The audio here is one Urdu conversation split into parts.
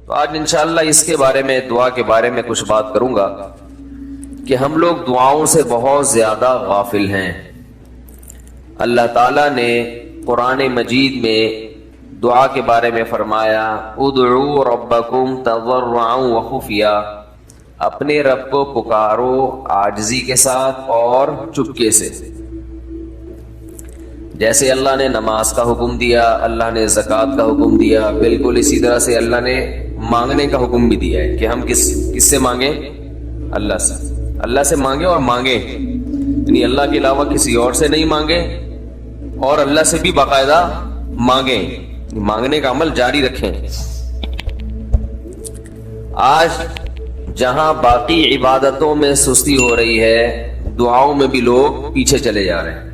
تو آج انشاءاللہ اس کے بارے میں، دعا کے بارے میں کچھ بات کروں گا کہ ہم لوگ دعاؤں سے بہت زیادہ غافل ہیں۔ اللہ تعالیٰ نے قرآن مجید میں دعا کے بارے میں فرمایا ادعوا ربکم تضرعا وخفیا، اپنے رب کو پکارو عاجزی کے ساتھ اور چپکے سے۔ جیسے اللہ نے نماز کا حکم دیا، اللہ نے زکوٰۃ کا حکم دیا، بالکل اسی طرح سے اللہ نے مانگنے کا حکم بھی دیا ہے کہ ہم کس سے مانگیں؟ اللہ سے۔ اللہ سے مانگیں اور مانگیں، یعنی اللہ کے علاوہ کسی اور سے نہیں مانگیں، اور اللہ سے بھی باقاعدہ مانگیں، مانگنے کا عمل جاری رکھیں۔ آج جہاں باقی عبادتوں میں سستی ہو رہی ہے، دعاؤں میں بھی لوگ پیچھے چلے جا رہے ہیں،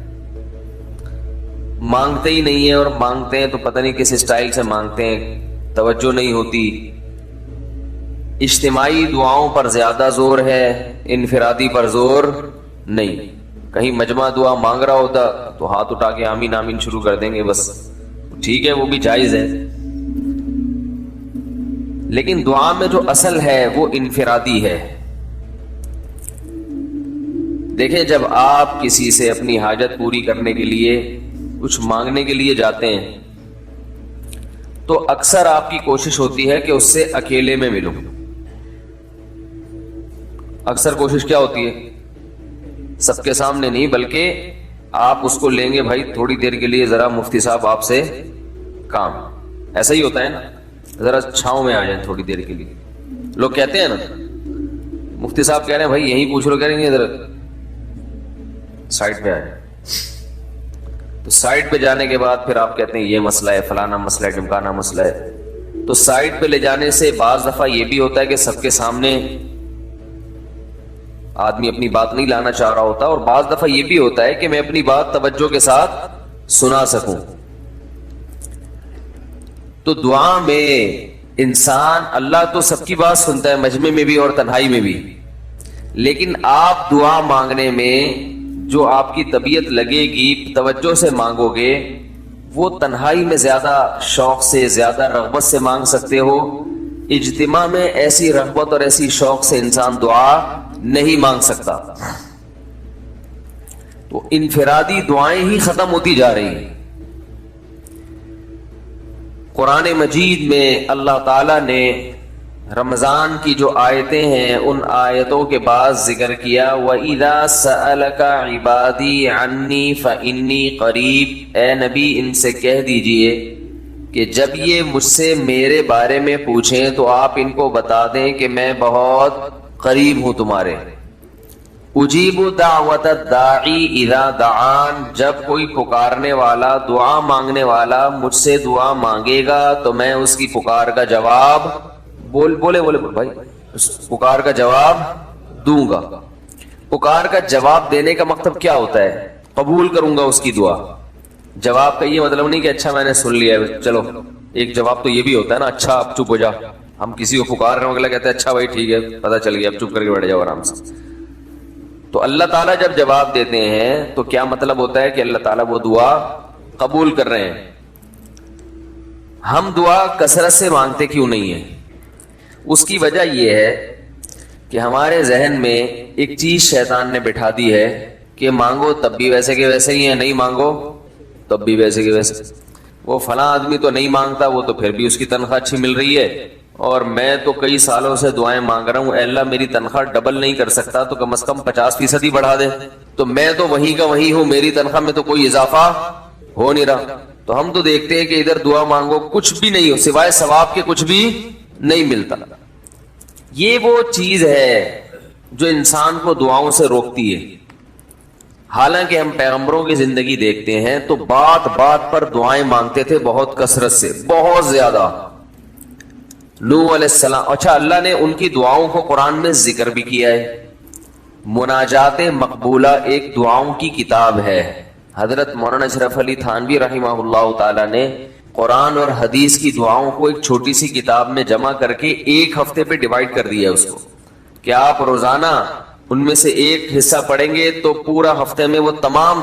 مانگتے ہی نہیں ہیں، اور مانگتے ہیں تو پتہ نہیں کس اسٹائل سے مانگتے ہیں، توجہ نہیں ہوتی۔ اجتماعی دعاؤں پر زیادہ زور ہے، انفرادی پر زور نہیں۔ کہیں مجمع دعا مانگ رہا ہوتا تو ہاتھ اٹھا کے آمین آمین شروع کر دیں گے، بس ٹھیک ہے، وہ بھی جائز ہے، لیکن دعا میں جو اصل ہے وہ انفرادی ہے۔ دیکھیں، جب آپ کسی سے اپنی حاجت پوری کرنے کے لیے، کچھ مانگنے کے لیے جاتے ہیں تو اکثر آپ کی کوشش ہوتی ہے کہ اس سے اکیلے میں ملوں۔ اکثر کوشش کیا ہوتی ہے؟ سب کے سامنے نہیں، بلکہ آپ اس کو لیں گے، بھائی تھوڑی دیر کے لیے ذرا مفتی صاحب آپ سے کام، ایسا ہی ہوتا ہے نا، ذرا چھاؤں میں آ جائیں تھوڑی دیر کے لیے۔ لوگ کہتے ہیں نا، مفتی صاحب کہہ رہے ہیں بھائی یہیں پوچھ لو، کہہ رہے ہیں ادھر سائڈ پہ آ جائیں، تو سائڈ پہ جانے کے بعد پھر آپ کہتے ہیں یہ مسئلہ ہے، فلانا مسئلہ ہے، ڈمکانا مسئلہ ہے۔ تو سائڈ پہ لے جانے سے بعض دفعہ یہ بھی ہوتا ہے کہ سب کے سامنے آدمی اپنی بات نہیں لانا چاہ رہا ہوتا، اور بعض دفعہ یہ بھی ہوتا ہے کہ میں اپنی بات توجہ کے ساتھ سنا سکوں۔ تو دعا میں انسان، اللہ تو سب کی بات سنتا ہے، مجمع میں بھی اور تنہائی میں بھی، لیکن آپ دعا مانگنے میں جو آپ کی طبیعت لگے گی، توجہ سے مانگو گے، وہ تنہائی میں زیادہ شوق سے، زیادہ رغبت سے مانگ سکتے ہو۔ اجتماع میں ایسی رغبت اور ایسی شوق سے انسان دعا نہیں مانگ سکتا۔ تو انفرادی دعائیں ہی ختم ہوتی جا رہی ہیں۔ قرآن مجید میں اللہ تعالی نے رمضان کی جو آیتیں ہیں، ان آیتوں کے بعد ذکر کیا وَإِذَا سَأَلَكَ عِبَادِي عَنِّي فَإِنِّي قَرِيب، اے نبی ان سے کہہ دیجئے کہ جب یہ مجھ سے میرے بارے میں پوچھیں تو آپ ان کو بتا دیں کہ میں بہت قریب ہوں تمہارے۔ اجیب دعوت الداعی اذا دعان، جب کوئی پکارنے والا، دعا مانگنے والا مجھ سے دعا مانگے گا تو میں اس کی پکار کا جواب بولے بھائی، اس پکار کا جواب دوں گا۔ پکار کا جواب دینے کا مطلب کیا ہوتا ہے؟ قبول کروں گا اس کی دعا۔ جواب کا یہ مطلب نہیں کہ اچھا میں نے سن لیا ہے، چلو، ایک جواب تو یہ بھی ہوتا ہے نا، اچھا اب چپ ہو جا۔ ہم کسی کو پکار رہے ہیں، اگلا کہتے ہیں اچھا بھائی ٹھیک ہے، پتہ چل گیا، اب چپ کر کے بیٹھ جاؤ آرام سے۔ تو اللہ تعالیٰ جب جواب دیتے ہیں تو کیا مطلب ہوتا ہے کہ اللہ تعالیٰ وہ دعا قبول کر رہے ہیں۔ ہم دعا کثرت سے مانگتے کیوں نہیں ہیں؟ اس کی وجہ یہ ہے کہ ہمارے ذہن میں ایک چیز شیطان نے بٹھا دی ہے کہ مانگو تب بھی ویسے کے ویسے ہی ہیں، نہیں مانگو تب بھی ویسے کے ویسے۔ وہ فلاں آدمی تو نہیں مانگتا، وہ تو پھر بھی اس کی تنخواہ اچھی مل رہی ہے، اور میں تو کئی سالوں سے دعائیں مانگ رہا ہوں، اے اللہ میری تنخواہ ڈبل نہیں کر سکتا تو کم از کم 50% ہی بڑھا دے، تو میں تو وہیں کا وہیں ہوں، میری تنخواہ میں تو کوئی اضافہ ہو نہیں رہا۔ تو ہم تو دیکھتے ہیں کہ ادھر دعا مانگو کچھ بھی نہیں ہو، سوائے ثواب کے کچھ بھی نہیں ملتا۔ یہ وہ چیز ہے جو انسان کو دعاؤں سے روکتی ہے۔ حالانکہ ہم پیغمبروں کی زندگی دیکھتے ہیں تو بات بات پر دعائیں مانگتے تھے، بہت کثرت سے، بہت زیادہ۔ نوح علیہ السلام، اچھا اللہ نے ان کی دعاؤں کو قرآن میں ذکر بھی کیا ہے۔ مناجات مقبولہ ایک دعاؤں کی کتاب ہے۔ حضرت مولانا اشرف علی تھانوی رحمہ اللہ تعالی نے قرآن اور حدیث کی دعاؤں کو ایک چھوٹی سی کتاب میں جمع کر کے ایک ہفتے پہ ڈیوائیڈ کر دیا ہے اس کو، کہ آپ روزانہ ان میں سے ایک حصہ پڑھیں گے تو پورا ہفتے میں وہ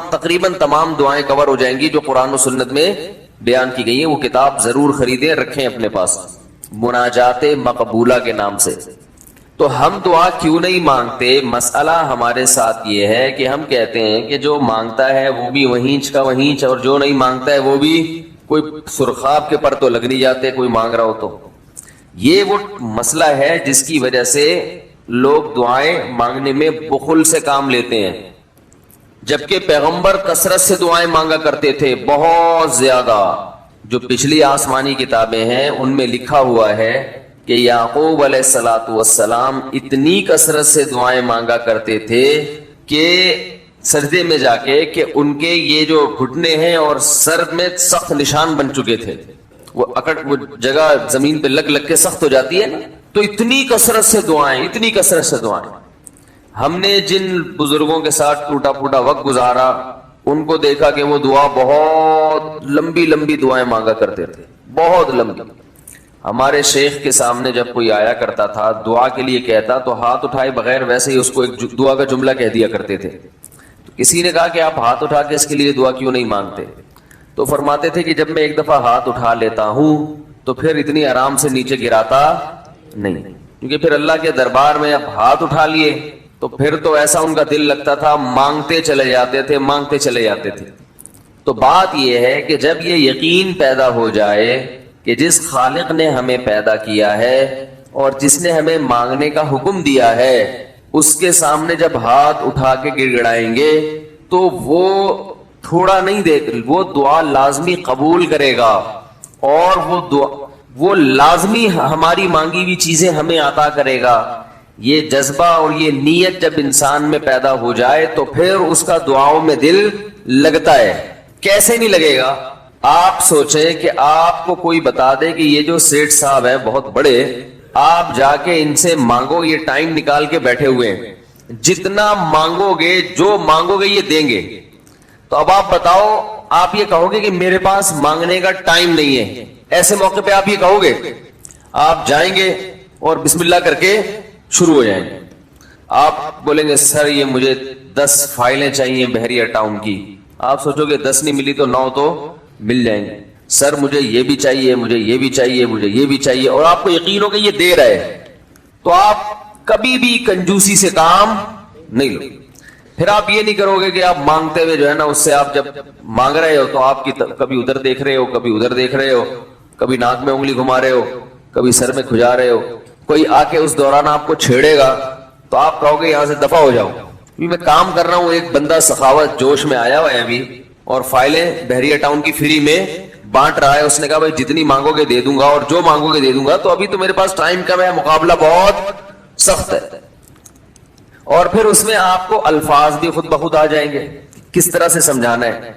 تقریباً تمام دعائیں کور ہو جائیں گی جو قرآن و سنت میں بیان کی گئی ہیں۔ وہ کتاب ضرور خریدیں، رکھیں اپنے پاس، مناجات مقبولہ کے نام سے. تو ہم دعا کیوں نہیں مانگتے؟ مسئلہ ہمارے ساتھ یہ ہے کہ ہم کہتے ہیں کہ جو مانگتا ہے وہ بھی وہیں کا وہیں، اور جو نہیں مانگتا ہے وہ بھی کوئی سرخاب کے پر تو لگ نہیں جاتے کوئی مانگ رہا ہو تو. یہ وہ مسئلہ ہے جس کی وجہ سے لوگ دعائیں مانگنے میں بخل سے کام لیتے ہیں، جبکہ پیغمبر کثرت سے دعائیں مانگا کرتے تھے، بہت زیادہ. جو پچھلی آسمانی کتابیں ہیں ان میں لکھا ہوا ہے کہ یعقوب علیہ الصلوۃ والسلام اتنی کثرت سے دعائیں مانگا کرتے تھے کہ سجدے میں جا کے کہ ان کے یہ جو گھٹنے ہیں اور سر میں سخت نشان بن چکے تھے، وہ جگہ زمین پہ لگ لگ کے سخت ہو جاتی ہے نا. تو اتنی کثرت سے دعائیں، اتنی کثرت سے دعائیں. ہم نے جن بزرگوں کے ساتھ ٹوٹا پھوٹا وقت گزارا ان کو دیکھا کہ وہ دعا بہت لمبی لمبی دعائیں مانگا کرتے تھے، بہت لمبی. ہمارے شیخ کے سامنے جب کوئی آیا کرتا تھا دعا کے لیے کہتا تو ہاتھ اٹھائے بغیر ویسے ہی اس کو ایک دعا کا جملہ کہہ دیا کرتے تھے. تو کسی نے کہا کہ آپ ہاتھ اٹھا کے اس کے لیے دعا کیوں نہیں مانگتے؟ تو فرماتے تھے کہ جب میں ایک دفعہ ہاتھ اٹھا لیتا ہوں تو پھر اتنی آرام سے نیچے گراتا نہیں، کیونکہ پھر اللہ کے دربار میں اب ہاتھ اٹھا لیے تو پھر تو ایسا ان کا دل لگتا تھا، مانگتے چلے جاتے تھے، مانگتے چلے جاتے تھے. تو بات یہ ہے کہ جب یہ یقین پیدا ہو جائے کہ جس خالق نے ہمیں پیدا کیا ہے اور جس نے ہمیں مانگنے کا حکم دیا ہے اس کے سامنے جب ہاتھ اٹھا کے گڑ گڑائیں گے تو وہ تھوڑا نہیں دیکھ، وہ دعا لازمی قبول کرے گا اور وہ لازمی ہماری مانگی ہوئی چیزیں ہمیں عطا کرے گا. یہ جذبہ اور یہ نیت جب انسان میں پیدا ہو جائے تو پھر اس کا دعاؤں میں دل لگتا ہے. کیسے نہیں لگے گا؟ آپ سوچیں کہ آپ کو کوئی بتا دے کہ یہ جو سیٹھ صاحب ہیں بہت بڑے، آپ جا کے ان سے مانگو، یہ ٹائم نکال کے بیٹھے ہوئے ہیں، جتنا مانگو گے جو مانگو گے یہ دیں گے. تو اب آپ بتاؤ، آپ یہ کہو گے کہ میرے پاس مانگنے کا ٹائم نہیں ہے، ایسے موقع پہ آپ یہ کہو گے؟ آپ جائیں گے اور بسم اللہ کر کے شروع ہو جائیں گے. آپ بولیں گے سر یہ مجھے 10 فائلیں چاہیے بحریہ ٹاؤن کی. آپ سوچو گے 10 نہیں ملی تو 9 تو مل جائیں گے. سر مجھے یہ بھی چاہیے، مجھے یہ بھی چاہیے، مجھے یہ بھی چاہیے، اور آپ کو یقین ہو کہ یہ دے رہے ہیں تو آپ کبھی بھی کنجوسی سے کام نہیں لو. پھر آپ یہ نہیں کرو گے کہ آپ مانگتے ہوئے جو ہے نا اس سے آپ جب مانگ رہے ہو تو آپ کی کبھی ادھر دیکھ رہے ہو، کبھی ادھر دیکھ رہے ہو، کبھی ناک میں انگلی گھما رہے ہو، کبھی سر میں کھجا رہے ہو. کوئی آ کے اس دوران آپ کو چھیڑے گا تو آپ کہو گے یہاں سے دفع ہو جاؤ، میں کام کر رہا ہوں. ایک بندہ سخاوت جوش میں آیا ہوا ہے ابھی اور فائلیں بحریہ ٹاؤن کی فری میں بانٹ رہا ہے. اس نے کہا بھائی جتنی مانگو گے دے دوں گا اور جو مانگو گے دے دوں گا. تو ابھی تو میرے پاس ٹائم کم ہے، مقابلہ بہت سخت ہے. اور پھر اس میں آپ کو الفاظ بھی خود بخود آ جائیں گے، کس طرح سے سمجھانا ہے.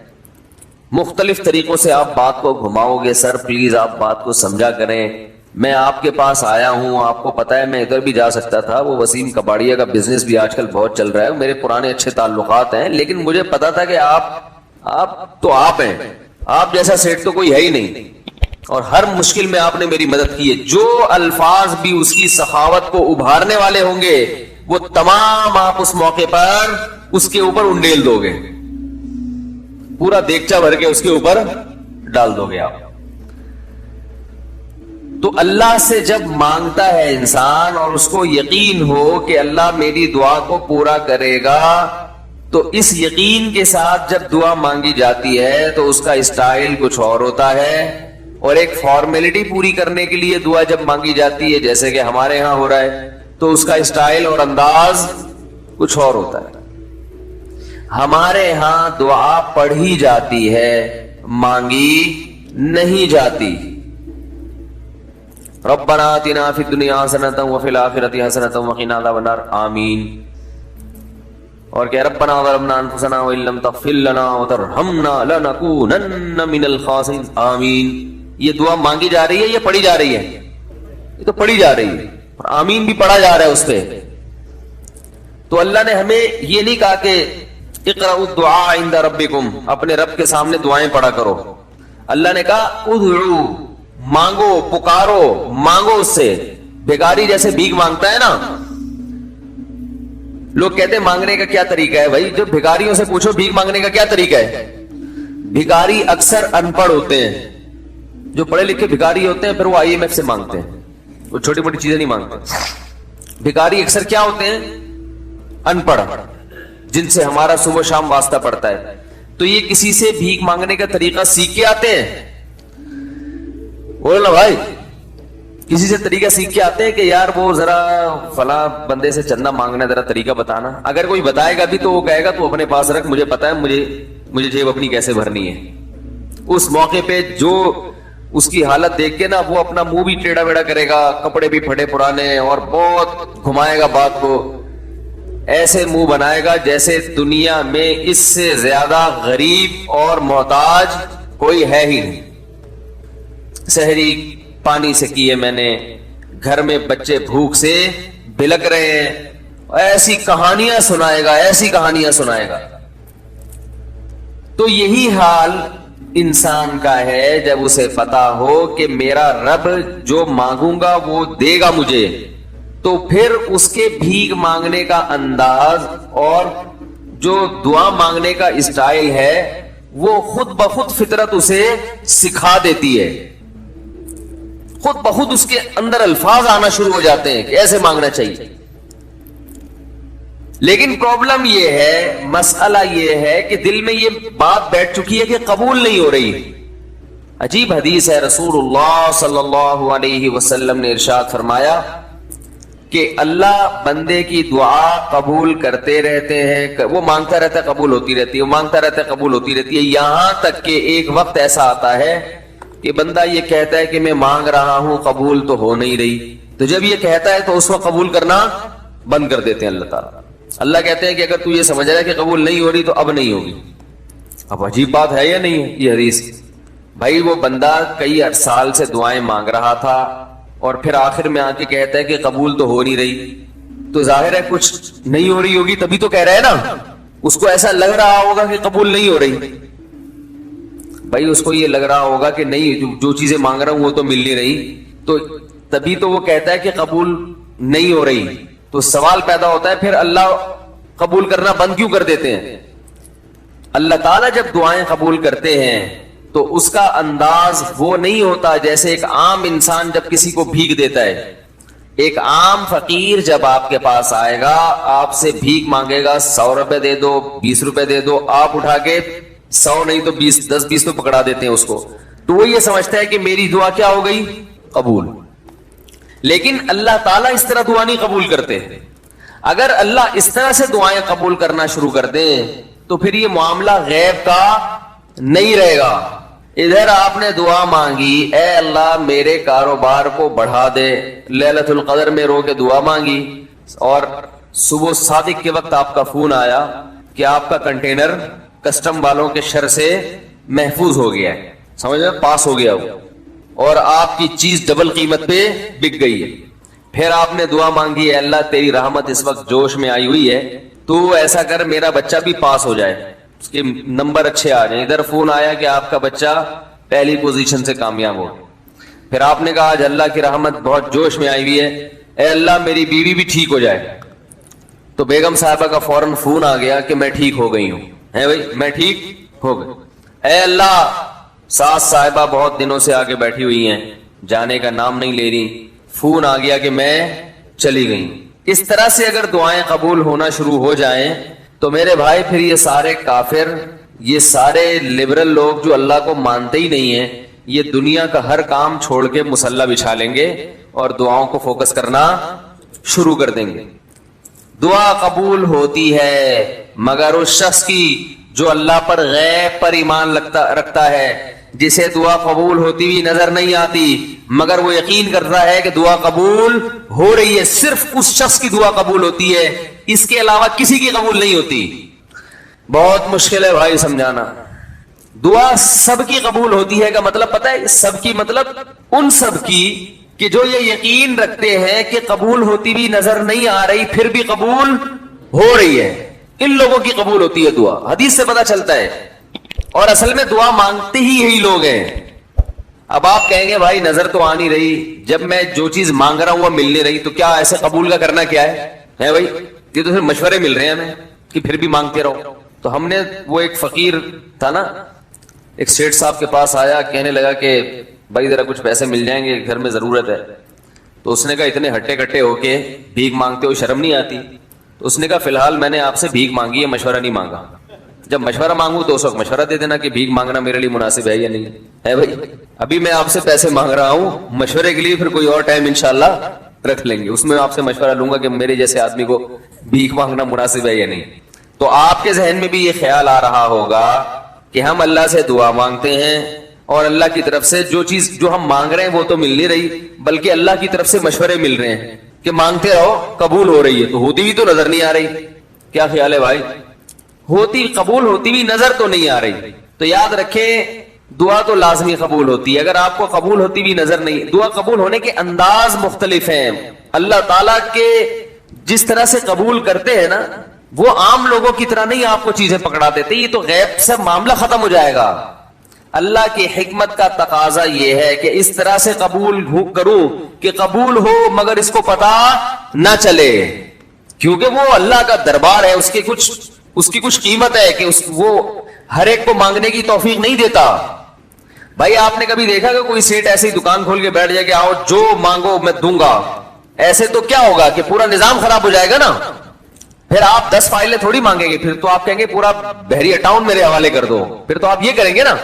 مختلف طریقوں سے آپ بات کو گھماؤ گے. سر پلیز آپ بات کو سمجھا کریں، میں آپ کے پاس آیا ہوں، آپ کو پتا ہے میں ادھر بھی جا سکتا تھا، وہ وسیم کباڑیا کا بزنس بھی آج کل بہت چل رہا ہے، میرے پرانے اچھے تعلقات ہیں، لیکن مجھے پتا تھا کہ آپ ہیں، آپ جیسا سیٹ تو کوئی ہے ہی نہیں، اور ہر مشکل میں آپ نے میری مدد کی ہے. جو الفاظ بھی اس کی سخاوت کو ابھارنے والے ہوں گے وہ تمام آپ اس موقع پر اس کے اوپر انڈیل دو گے، پورا دیگچا بھر کے اس کے اوپر ڈال دو گے آپ. تو اللہ سے جب مانگتا ہے انسان اور اس کو یقین ہو کہ اللہ میری دعا کو پورا کرے گا، تو اس یقین کے ساتھ جب دعا مانگی جاتی ہے تو اس کا اسٹائل کچھ اور ہوتا ہے. اور ایک فارمیلٹی پوری کرنے کے لیے دعا جب مانگی جاتی ہے جیسے کہ ہمارے ہاں ہو رہا ہے تو اس کا اسٹائل اور انداز کچھ اور ہوتا ہے. ہمارے ہاں دعا پڑھی جاتی ہے، مانگی نہیں جاتی. ربنا آتنا فی الدنیا حسنۃ وفی الآخرۃ حسنۃ وقنا عذاب النار آمین. اور کہ ربنا ظلمنا انفسنا وان لم تغفر لنا وترحمنا لنکونن من الخاسرین آمین. یہ دعا مانگی جا رہی ہے یا پڑھی جا رہی ہے؟ یہ تو پڑھی جا رہی ہے، اور آمین بھی پڑھا جا رہا ہے اس پہ. تو اللہ نے ہمیں یہ نہیں کہا کہ اقرأوا الدعاء عند ربکم، اپنے رب کے سامنے دعائیں پڑھا کرو. اللہ نے کہا ادعوا، مانگو، پکارو، مانگو اس سے. بھیکاری جیسے بھیک مانگتا ہے نا، لوگ کہتے ہیں مانگنے کا کیا طریقہ ہے. بھائی جب بھیکاریوں سے پوچھو بھیک مانگنے کا کیا طریقہ ہے، بھیکاری اکثر ان پڑھ ہوتے ہیں. جو پڑھے لکھے بھیکاری ہوتے ہیں پھر وہ IMF سے مانگتے ہیں. وہ چھوٹی موٹی چیزیں نہیں مانگتے. بھکاری اکثر کیا ہوتے ہیں؟ ان پڑھ، جن سے ہمارا صبح و شام واسطہ پڑتا ہے. تو یہ کسی سے بھیک مانگنے کا طریقہ سیکھ کے آتے ہیں؟ بولو نا بھائی، کسی سے طریقہ سیکھ کے آتے ہیں کہ یار وہ ذرا فلاں بندے سے چندہ مانگنا، ذرا طریقہ بتانا. اگر کوئی بتائے گا بھی تو وہ کہے گا تو اپنے پاس رکھ، مجھے پتا ہے مجھے جیب اپنی کیسے بھرنی ہے. اس موقع پہ جو اس کی حالت دیکھ کے نا وہ اپنا منہ بھی ٹیڑھا ویڑا کرے گا، کپڑے بھی پھٹے پرانے، اور بہت گھمائے گا بات کو، ایسے منہ بنائے گا جیسے دنیا میں اس سے زیادہ غریب اور محتاج کوئی ہے ہی نہیں. سحری پانی سے کیے میں نے، گھر میں بچے بھوک سے بلک رہے ہیں، ایسی کہانیاں سنائے گا، ایسی کہانیاں سنائے گا. تو یہی حال انسان کا ہے جب اسے پتا ہو کہ میرا رب جو مانگوں گا وہ دے گا مجھے، تو پھر اس کے بھیک مانگنے کا انداز اور جو دعا مانگنے کا اسٹائل ہے وہ خود بخود فطرت اسے سکھا دیتی ہے. خود بخود اس کے اندر الفاظ آنا شروع ہو جاتے ہیں کہ ایسے مانگنا چاہیے. لیکن پرابلم یہ ہے، مسئلہ یہ ہے کہ دل میں یہ بات بیٹھ چکی ہے کہ قبول نہیں ہو رہی. عجیب حدیث ہے، رسول اللہ صلی اللہ علیہ وسلم نے ارشاد فرمایا کہ اللہ بندے کی دعا قبول کرتے رہتے ہیں، وہ مانگتا رہتا ہے قبول ہوتی رہتی ہے، وہ مانگتا رہتا ہے قبول ہوتی رہتی ہے، یہاں تک کہ ایک وقت ایسا آتا ہے کہ بندہ یہ کہتا ہے کہ میں مانگ رہا ہوں قبول تو ہو نہیں رہی. تو جب یہ کہتا ہے تو اس وقت قبول کرنا بند کر دیتے ہیں اللہ تعالیٰ. اللہ کہتے ہیں کہ اگر تو یہ سمجھ رہا ہے کہ قبول نہیں ہو رہی تو اب نہیں ہوگی. اب عجیب بات ہے یا نہیں ہے یہ حدیث؟ بھائی وہ بندہ کئی سال سے دعائیں مانگ رہا تھا اور پھر آخر میں آ کے کہتا ہے کہ قبول تو ہو نہیں رہی، تو ظاہر ہے کچھ نہیں ہو رہی ہوگی، تبھی تو کہہ رہا ہے نا. اس کو ایسا لگ رہا ہوگا کہ قبول نہیں ہو رہی. بھائی اس کو یہ لگ رہا ہوگا کہ نہیں، جو چیزیں مانگ رہا ہوں وہ تو مل نہیں رہی، تو تبھی تو وہ کہتا ہے کہ قبول نہیں ہو رہی. تو سوال پیدا ہوتا ہے پھر اللہ قبول کرنا بند کیوں کر دیتے ہیں؟ اللہ تعالیٰ جب دعائیں قبول کرتے ہیں تو اس کا انداز وہ نہیں ہوتا جیسے ایک عام انسان جب کسی کو بھیک دیتا ہے. ایک عام فقیر جب آپ کے پاس آئے گا، آپ سے بھیک مانگے گا، 100 روپے دے دو، 20 روپے دے دو، آپ اٹھا کے 100 نہیں تو 10-20 تو پکڑا دیتے ہیں اس کو. تو وہ یہ سمجھتا ہے کہ میری دعا کیا ہو گئی؟ قبول. لیکن اللہ تعالیٰ اس طرح دعا نہیں قبول کرتے. اگر اللہ اس طرح سے دعائیں قبول کرنا شروع کر دیں تو پھر یہ معاملہ غیب کا نہیں رہے گا. ادھر آپ نے دعا مانگی، اے اللہ میرے کاروبار کو بڑھا دے، لیلۃ القدر میں رو کے دعا مانگی، اور صبح صادق کے وقت آپ کا فون آیا کہ آپ کا کنٹینر کسٹم والوں کے شر سے محفوظ ہو گیا ہے، سمجھ میں پاس ہو گیا ہو، اور آپ کی چیز ڈبل قیمت پہ بک گئی ہے. پھر آپ نے دعا مانگی، اے اللہ تیری رحمت اس وقت جوش میں آئی ہوئی ہے، تو ایسا کر میرا بچہ بھی پاس ہو جائے، اس کے نمبر اچھے آ جائیں. ادھر فون آیا کہ آپ کا بچہ پہلی پوزیشن سے کامیاب ہو. پھر آپ نے کہا آج اللہ کی رحمت بہت جوش میں آئی ہوئی ہے، اے اللہ میری بیوی بھی ٹھیک ہو جائے. تو بیگم صاحبہ کا فوراً فون آ گیا کہ میں ٹھیک ہو گئی ہوں. ہے بھائی میں ٹھیک ہو گئی. اے اللہ ساس صاحبہ بہت دنوں سے آگے بیٹھی ہوئی ہیں، جانے کا نام نہیں لے رہی، فون آ گیا کہ میں چلی گئی. اس طرح سے اگر دعائیں قبول ہونا شروع ہو جائیں تو میرے بھائی پھر یہ سارے کافر، یہ سارے لبرل لوگ جو اللہ کو مانتے ہی نہیں ہیں، یہ دنیا کا ہر کام چھوڑ کے مصلی بچھا لیں گے اور دعاؤں کو فوکس کرنا شروع کر دیں گے. دعا قبول ہوتی ہے مگر اس شخص کی جو اللہ پر غیب پر ایمان رکھتا ہے، جسے دعا قبول ہوتی ہوئی نظر نہیں آتی مگر وہ یقین کرتا ہے کہ دعا قبول ہو رہی ہے. صرف اس شخص کی دعا قبول ہوتی ہے، اس کے علاوہ کسی کی قبول نہیں ہوتی. بہت مشکل ہے بھائی سمجھانا. دعا سب کی قبول ہوتی ہے کا مطلب پتہ ہے؟ سب کی مطلب ان سب کی کہ جو یہ یقین رکھتے ہیں کہ قبول ہوتی بھی نظر نہیں آ رہی پھر بھی قبول ہو رہی ہے، ان لوگوں کی قبول ہوتی ہے دعا. حدیث سے پتہ چلتا ہے. اور اصل میں دعا مانگتے ہی یہی لوگ ہیں. اب آپ کہیں گے بھائی نظر تو آ نہیں رہی، جب میں جو چیز مانگ رہا ہوں وہ مل نہیں رہی، تو کیا ایسے قبول کا کرنا کیا ہے بھائی؟ یہ تو صرف مشورے مل رہے ہیں ہمیں کہ پھر بھی مانگتے رہو. تو ہم نے وہ ایک فقیر تھا نا، ایک سیٹھ صاحب کے پاس آیا، کہنے لگا کہ بھائی ذرا کچھ پیسے مل جائیں گے، گھر میں ضرورت ہے. تو اس نے کہا اتنے ہٹے کٹے ہو کے بھیک مانگتے ہو شرم نہیں آتی؟ تو اس نے کہا فی الحال میں نے آپ سے بھیک مانگی ہے, مشورہ نہیں مانگا. جب مشورہ مانگوں تو اس وقت مشورہ دے دینا کہ بھیک مانگنا میرے لیے مناسب ہے یا نہیں ہے. بھائی ابھی میں آپ سے پیسے مانگ رہا ہوں, مشورے کے لیے پھر کوئی اور ٹائم انشاءاللہ رکھ لیں گے, اس میں آپ سے مشورہ لوں گا کہ میرے جیسے آدمی کو بھیک مانگنا مناسب ہے یا نہیں. تو آپ کے ذہن میں بھی یہ خیال آ رہا ہوگا کہ ہم اللہ سے دعا مانگتے ہیں اور اللہ کی طرف سے جو چیز جو ہم مانگ رہے ہیں وہ تو مل نہیں رہی, بلکہ اللہ کی طرف سے مشورے مل رہے ہیں کہ مانگتے رہو قبول ہو رہی ہے, تو ہوتی بھی تو نظر نہیں آ رہی. کیا خیال ہے بھائی؟ ہوتی قبول ہوتی بھی نظر تو نہیں آ رہی. تو یاد رکھیں دعا تو لازمی قبول ہوتی ہے. اگر آپ کو قبول ہوتی بھی نظر نہیں, دعا قبول ہونے کے انداز مختلف ہیں. اللہ تعالیٰ کے جس طرح سے قبول کرتے ہیں نا, وہ عام لوگوں کی طرح نہیں آپ کو چیزیں پکڑا دیتے. یہ تو غیب سے معاملہ ختم ہو جائے گا. اللہ کی حکمت کا تقاضا یہ ہے کہ اس طرح سے قبول کروں کہ قبول ہو مگر اس کو پتا نہ چلے, کیونکہ وہ اللہ کا دربار ہے, اس کی کچھ قیمت ہے کہ وہ ہر ایک کو مانگنے کی توفیق نہیں دیتا. بھائی آپ نے کبھی دیکھا کہ کوئی سیٹ ایسی دکان کھول کے بیٹھ جائے کہ آؤ جو مانگو میں دوں گا؟ ایسے تو کیا ہوگا کہ پورا نظام خراب ہو جائے گا نا. پھر آپ 10 فائلیں تھوڑی مانگیں گے, پھر تو آپ کہیں گے پورا بحری اٹاؤن میرے حوالے کر دو, پھر تو آپ یہ کریں گے نا.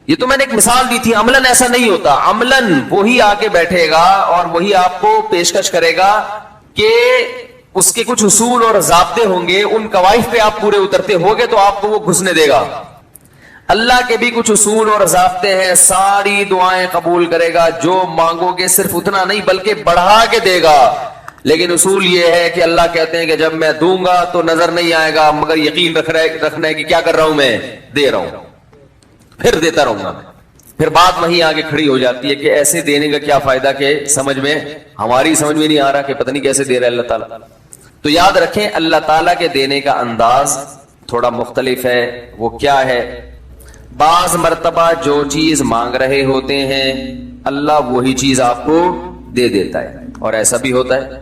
یہ تو میں نے ایک مثال دی تھی, عملاً ایسا نہیں ہوتا. عملاً وہی آ کے بیٹھے گا اور وہی آپ کو پیشکش کرے گا کہ اس کے کچھ اصول اور ضابطے ہوں گے, ان قواعد پہ آپ پورے اترتے ہوگے تو آپ کو وہ گھسنے دے گا. اللہ کے بھی کچھ اصول اور ضابطے ہیں, ساری دعائیں قبول کرے گا, جو مانگو گے صرف اتنا نہیں بلکہ بڑھا کے دے گا. لیکن اصول یہ ہے کہ اللہ کہتے ہیں کہ جب میں دوں گا تو نظر نہیں آئے گا, مگر یقین رکھنا ہے کہ کیا کر رہا ہوں, میں دے رہا ہوں, پھر دیتا رہوں گا. پھر بات وہیں آگے کھڑی ہو جاتی ہے کہ ایسے دینے کا کیا فائدہ کہ ہماری سمجھ میں نہیں آ رہا کہ پتہ نہیں کیسے دے رہا ہے اللہ تعالیٰ. تو یاد رکھیں اللہ تعالیٰ کے دینے کا انداز تھوڑا مختلف ہے. وہ کیا ہے؟ بعض مرتبہ جو چیز مانگ رہے ہوتے ہیں اللہ وہی چیز آپ کو دے دیتا ہے, اور ایسا بھی ہوتا ہے.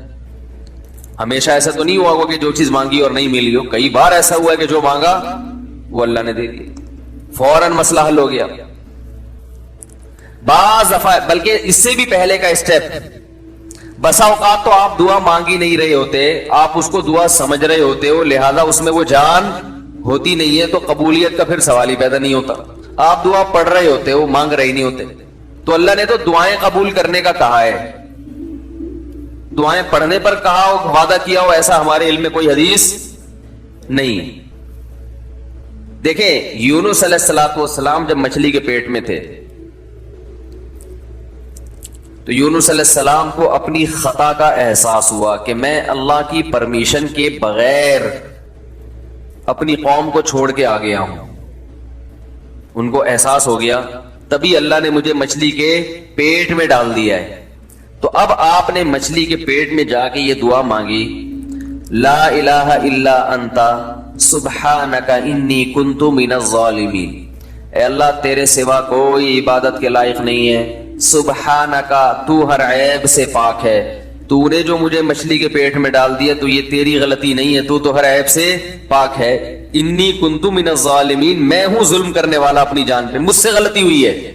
ہمیشہ ایسا تو نہیں ہوا ہوگا کہ جو چیز مانگی اور نہیں ملی ہو. کئی بار ایسا ہوا ہے کہ جو مانگا وہ اللہ نے دے دیا, فوراً مسئلہ حل ہو گیا. بعض دفعہ بلکہ اس سے بھی پہلے کا اسٹیپ, بسا اوقات تو آپ دعا مانگی نہیں رہے ہوتے, آپ اس کو دعا سمجھ رہے ہوتے ہو, لہذا اس میں وہ جان ہوتی نہیں ہے, تو قبولیت کا پھر سوال ہی پیدا نہیں ہوتا. آپ دعا پڑھ رہے ہوتے ہو, مانگ رہے نہیں ہوتے. تو اللہ نے تو دعائیں قبول کرنے کا کہا ہے, دعائیں پڑھنے پر کہا ہو, وعدہ کیا ہو, ایسا ہمارے علم میں کوئی حدیث نہیں. دیکھیں یونس علیہ السلام جب مچھلی کے پیٹ میں تھے تو یونس علیہ السلام کو اپنی خطا کا احساس ہوا کہ میں اللہ کی پرمیشن کے بغیر اپنی قوم کو چھوڑ کے آ گیا ہوں. ان کو احساس ہو گیا, تبھی اللہ نے مجھے مچھلی کے پیٹ میں ڈال دیا ہے. تو اب آپ نے مچھلی کے پیٹ میں جا کے یہ دعا مانگی, لا الہ الا انت سبحانک انی کنت من الظالمین. اے اللہ تیرے سوا کوئی عبادت کے لائق نہیں ہے, سبحانکا تو ہر عیب سے پاک ہے, تو نے جو مجھے مچھلی کے پیٹ میں ڈال دیا تو یہ تیری غلطی نہیں ہے, تو ہر عیب سے پاک ہے. انی کنت من الظالمین, میں ہوں ظلم کرنے والا اپنی جان پہ, مجھ سے غلطی ہوئی ہے.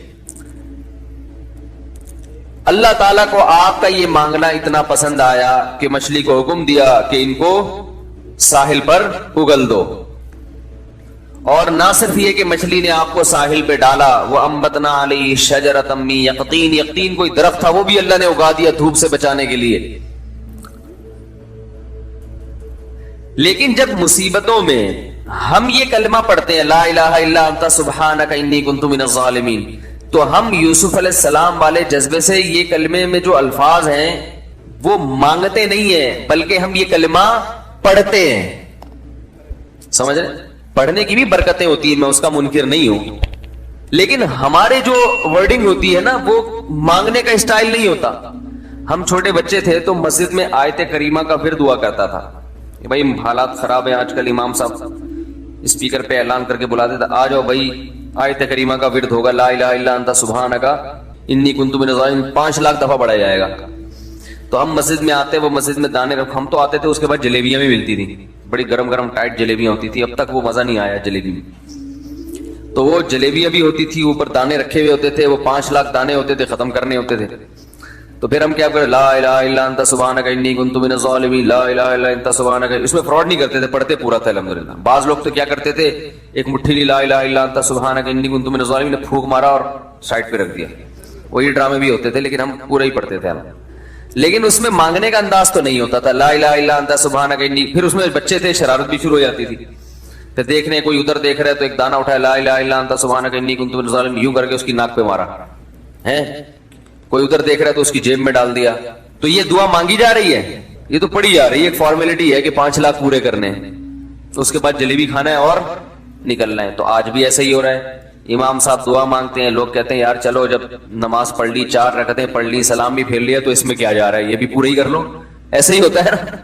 اللہ تعالیٰ کو آپ کا یہ مانگنا اتنا پسند آیا کہ مچھلی کو حکم دیا کہ ان کو ساحل پر اگل دو. اور نہ صرف یہ کہ مچھلی نے آپ کو ساحل پہ ڈالا, وہ انبتنا علیہ شجرۃ من یقطین, یقطین کوئی درخت تھا وہ بھی اللہ نے اگا دیا دھوپ سے بچانے کے لیے. لیکن جب مصیبتوں میں ہم یہ کلمہ پڑھتے ہیں لا الہ الا انت سبحانک انی کنت من الظالمین, تو ہم یوسف علیہ السلام والے جذبے سے یہ کلمے میں جو الفاظ ہیں وہ مانگتے نہیں ہیں, بلکہ ہم یہ کلمہ پڑھتے ہیں. سمجھ رہے؟ پڑھنے کی بھی برکتیں ہوتی ہیں, میں اس کا منکر نہیں ہوں, لیکن ہمارے جو ورڈنگ ہوتی ہے نا وہ مانگنے کا اسٹائل نہیں ہوتا. ہم چھوٹے بچے تھے تو مسجد میں آیت کریمہ کا پھر دعا کرتا تھا کہ بھائی حالات خراب ہیں, آج کل امام صاحب اسپیکر پہ اعلان کر کے بلا دیتا, آ جاؤ بھائی آیت کریمہ کا ورد ہوگا, لا الہ الا انت سبحانک انی کنت من الظالمین, 5 لاکھ دفعہ پڑھا جائے گا. تو ہم مسجد میں آتے, وہ مسجد میں دانے رکھ, ہم تو آتے تھے, اس کے بعد جلیبیاں بھی ملتی تھیں, بڑی گرم گرم ٹائٹ جلیبیاں ہوتی تھی. اب تک وہ مزہ نہیں آیا جلیبی میں. تو وہ جلیبیاں بھی ہوتی تھی, اوپر دانے رکھے ہوئے ہوتے تھے, وہ 5 لاکھ دانے ہوتے تھے, ختم کرنے ہوتے تھے. تو پھر ہم کیا کریں, لا الہ الا انت سبحانک انی کنت من الظالمین, لا الہ الا انت سبحانک. اس میں فراڈ نہیں کرتے تھے, پڑھتے پورا تھا الحمدللہ. بعض لوگ تو کیا کرتے تھے, ایک مٹھی لی لا الہ الا انت سبحانک انی کنت من الظالمین نے پھونک مارا اور سائڈ پہ رکھ دیا. وہی ڈرامے بھی ہوتے تھے لیکن ہم پورا ہی پڑھتے تھے. لیکن اس میں مانگنے کا انداز تو نہیں ہوتا تھا, لا الہ الا انت سبحانک انی. پھر اس میں بچے تھے, شرارت بھی شروع ہو جاتی تھی. پھر دیکھنے کوئی ادھر دیکھ رہا ہے تو ایک دانہ اٹھایا, لا الہ الا انت سبحانک انی کنت من الظالمین, یوں کر کے اس کی ناک پہ مارا ہے. کوئی ادھر دیکھ رہا ہے تو اس کی جیب میں ڈال دیا. تو یہ دعا مانگی جا رہی ہے, یہ تو پڑھی جا رہی ہے, ایک فارمیلٹی ہے کہ 5 لاکھ پورے کرنے ہیں, اس کے بعد جلیبی کھانا ہے اور نکلنا ہے. تو آج بھی ایسا ہی ہو رہا ہے. امام صاحب دعا مانگتے ہیں, لوگ کہتے ہیں یار چلو جب نماز پڑھ لی, 4 رکعتیں پڑھ لی, سلام بھی پھیر لیا, تو اس میں کیا جا رہا ہے, یہ بھی پورا ہی کر لو. ایسے ہی ہوتا ہے نا,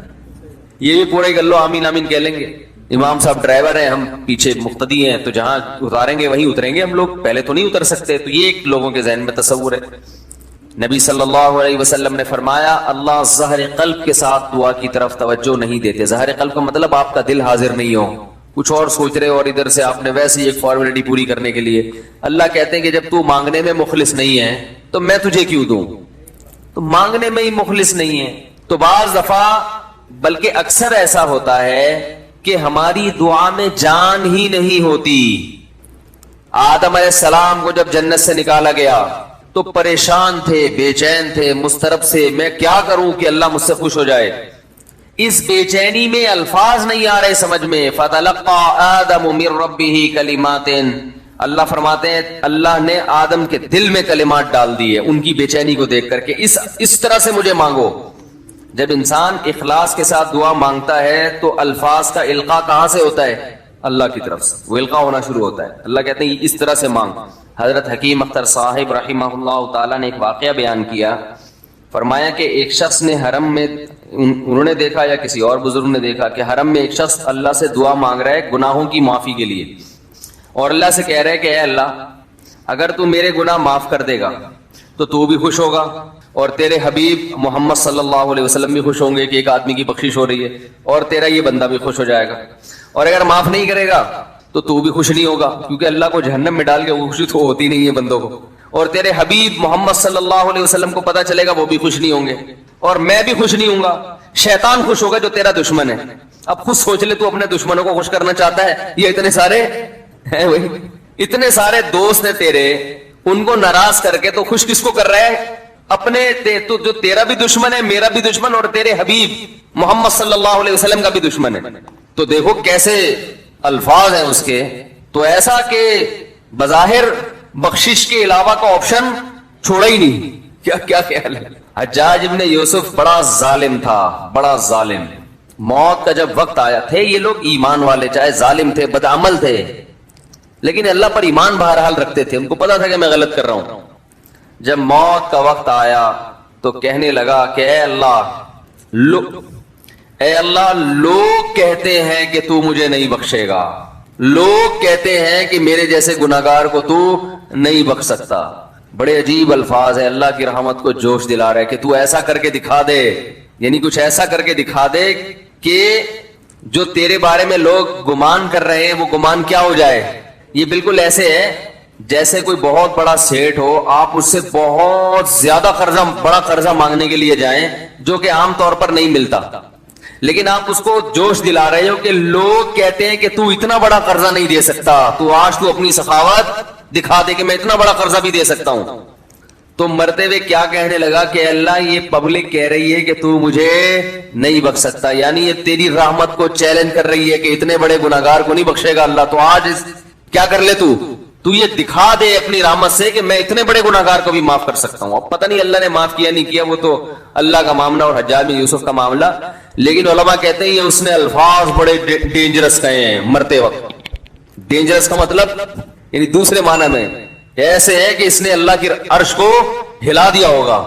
یہ بھی پورا ہی کر لو, آمین آمین کہہ لیں گے. امام صاحب ڈرائیور ہیں, ہم پیچھے مقتدی ہیں, تو جہاں اتاریں گے وہیں اتریں گے ہم لوگ, پہلے تو نہیں اتر سکتے. تو یہ ایک لوگوں کے ذہن میں تصور ہے. نبی صلی اللہ علیہ وسلم نے فرمایا اللہ ظاہر قلب کے ساتھ دعا کی طرف توجہ نہیں دیتے. ظاہر قلب کا مطلب آپ کا دل حاضر نہیں ہو, کچھ اور سوچ رہے ہو, اور ادھر سے آپ نے ویسے ہی ایک فارمیلٹی پوری کرنے کے لیے. اللہ کہتے ہیں کہ جب تو مانگنے میں مخلص نہیں ہے تو میں تجھے کیوں دوں. تو مانگنے میں ہی مخلص نہیں ہے. تو بعض دفعہ بلکہ اکثر ایسا ہوتا ہے کہ ہماری دعا میں جان ہی نہیں ہوتی. آدم علیہ السلام کو جب جنت سے نکالا گیا تو پریشان تھے, بے چین تھے, مضطرب سے, میں کیا کروں کہ اللہ مجھ سے خوش ہو جائے. اس بے چینی میں الفاظ نہیں آ رہے سمجھ میں. فتلقى آدم من ربه کلمات, اللہ فرماتے ہیں اللہ نے آدم کے دل میں کلمات ڈال دیے ان کی بے چینی کو دیکھ کر کے, اس طرح سے مجھے مانگو. جب انسان اخلاص کے ساتھ دعا مانگتا ہے تو الفاظ کا القاء کہاں سے ہوتا ہے, اللہ کی طرف سے وہ القاء ہونا شروع ہوتا ہے. اللہ کہتے ہیں اس طرح سے مانگ. حضرت حکیم اختر صاحب رحمہ اللہ تعالی نے ایک واقعہ بیان کیا, فرمایا کہ ایک شخص نے حرم میں, انہوں نے دیکھا یا کسی اور بزرگ نے دیکھا کہ حرم میں ایک شخص اللہ سے دعا مانگ رہا ہے گناہوں کی معافی کے لیے, اور اللہ سے کہہ رہا ہے کہ اے اللہ اگر تو میرے گناہ معاف کر دے گا تو تو بھی خوش ہوگا, اور تیرے حبیب محمد صلی اللہ علیہ وسلم بھی خوش ہوں گے کہ ایک آدمی کی بخشش ہو رہی ہے, اور تیرا یہ بندہ بھی خوش ہو جائے گا. اور اگر معاف نہیں کرے گا تو بھی خوش نہیں ہوگا, کیونکہ اللہ کو جہنم میں ڈال کے وہ خوشی تو ہوتی نہیں ہے بندوں کو. اور تیرے حبیب محمد صلی اللہ علیہ وسلم کو پتا چلے گا وہ بھی خوش نہیں ہوں گے, اور میں بھی خوش نہیں ہوں گا. شیطان خوش ہوگا جو تیرا دشمن ہے. اب خود سوچ لے, تو اپنے دشمنوں کو خوش کرنا چاہتا ہے, یہ اتنے سارے ہیں, وہی اتنے سارے دوست ہیں تیرے, ان کو ناراض کر کے تو خوش کس کو کر رہا ہے, اپنے. تو جو تیرا بھی دشمن ہے, میرا بھی دشمن, اور تیرے حبیب محمد صلی اللہ علیہ وسلم کا بھی دشمن ہے. تو دیکھو کیسے الفاظ ہیں اس کے. تو ایسا کہ بظاہر بخشش کے علاوہ کا آپشن چھوڑا ہی نہیں. کیا خیال ہے. حجاج ابن یوسف بڑا ظالم تھا, بڑا ظالم. موت کا جب وقت آیا, تھے یہ لوگ ایمان والے, چاہے ظالم تھے, بدعمل تھے, لیکن اللہ پر ایمان بہرحال رکھتے تھے. ان کو پتا تھا کہ میں غلط کر رہا ہوں. جب موت کا وقت آیا تو کہنے لگا کہ اے اللہ لوگ کہتے ہیں کہ تو مجھے نہیں بخشے گا, لوگ کہتے ہیں کہ میرے جیسے گناہگار کو تو نہیں بخش سکتا. بڑے عجیب الفاظ ہیں, اللہ کی رحمت کو جوش دلا رہے کہ تو ایسا کر کے دکھا دے, یعنی کچھ ایسا کر کے دکھا دے کہ جو تیرے بارے میں لوگ گمان کر رہے ہیں وہ گمان کیا ہو جائے. یہ بالکل ایسے ہے جیسے کوئی بہت بڑا سیٹ ہو, آپ اس سے بہت زیادہ بڑا قرضہ مانگنے کے لیے جائیں جو کہ عام طور پر نہیں ملتا, لیکن آپ اس کو جوش دلا رہے ہو کہ لوگ کہتے ہیں کہ تو اتنا بڑا قرضہ نہیں دے سکتا, تو آج تو اپنی سخاوت دکھا دے کہ میں اتنا بڑا قرضہ بھی دے سکتا ہوں. تو مرتے ہوئے کیا کہنے لگا کہ اللہ یہ پبلک کہہ رہی ہے کہ تو مجھے نہیں بخش سکتا, یعنی یہ تیری رحمت کو چیلنج کر رہی ہے کہ اتنے بڑے گناہگار کو نہیں بخشے گا اللہ. تو آج کیا کر لے, تو یہ دکھا دے اپنی رحمت سے کہ میں اتنے بڑے گناہگار کو بھی معاف کر سکتا ہوں. اب پتہ نہیں اللہ نے معاف کیا نہیں کیا, وہ تو اللہ کا معاملہ اور حجاج بن یوسف کا معاملہ, لیکن علماء کہتے ہیں یہ اس نے الفاظ بڑے ڈینجرس کہے ہیں مرتے وقت. ڈینجرس کا مطلب یعنی دوسرے معنی میں ایسے ہے کہ اس نے اللہ کی عرش کو ہلا دیا ہوگا.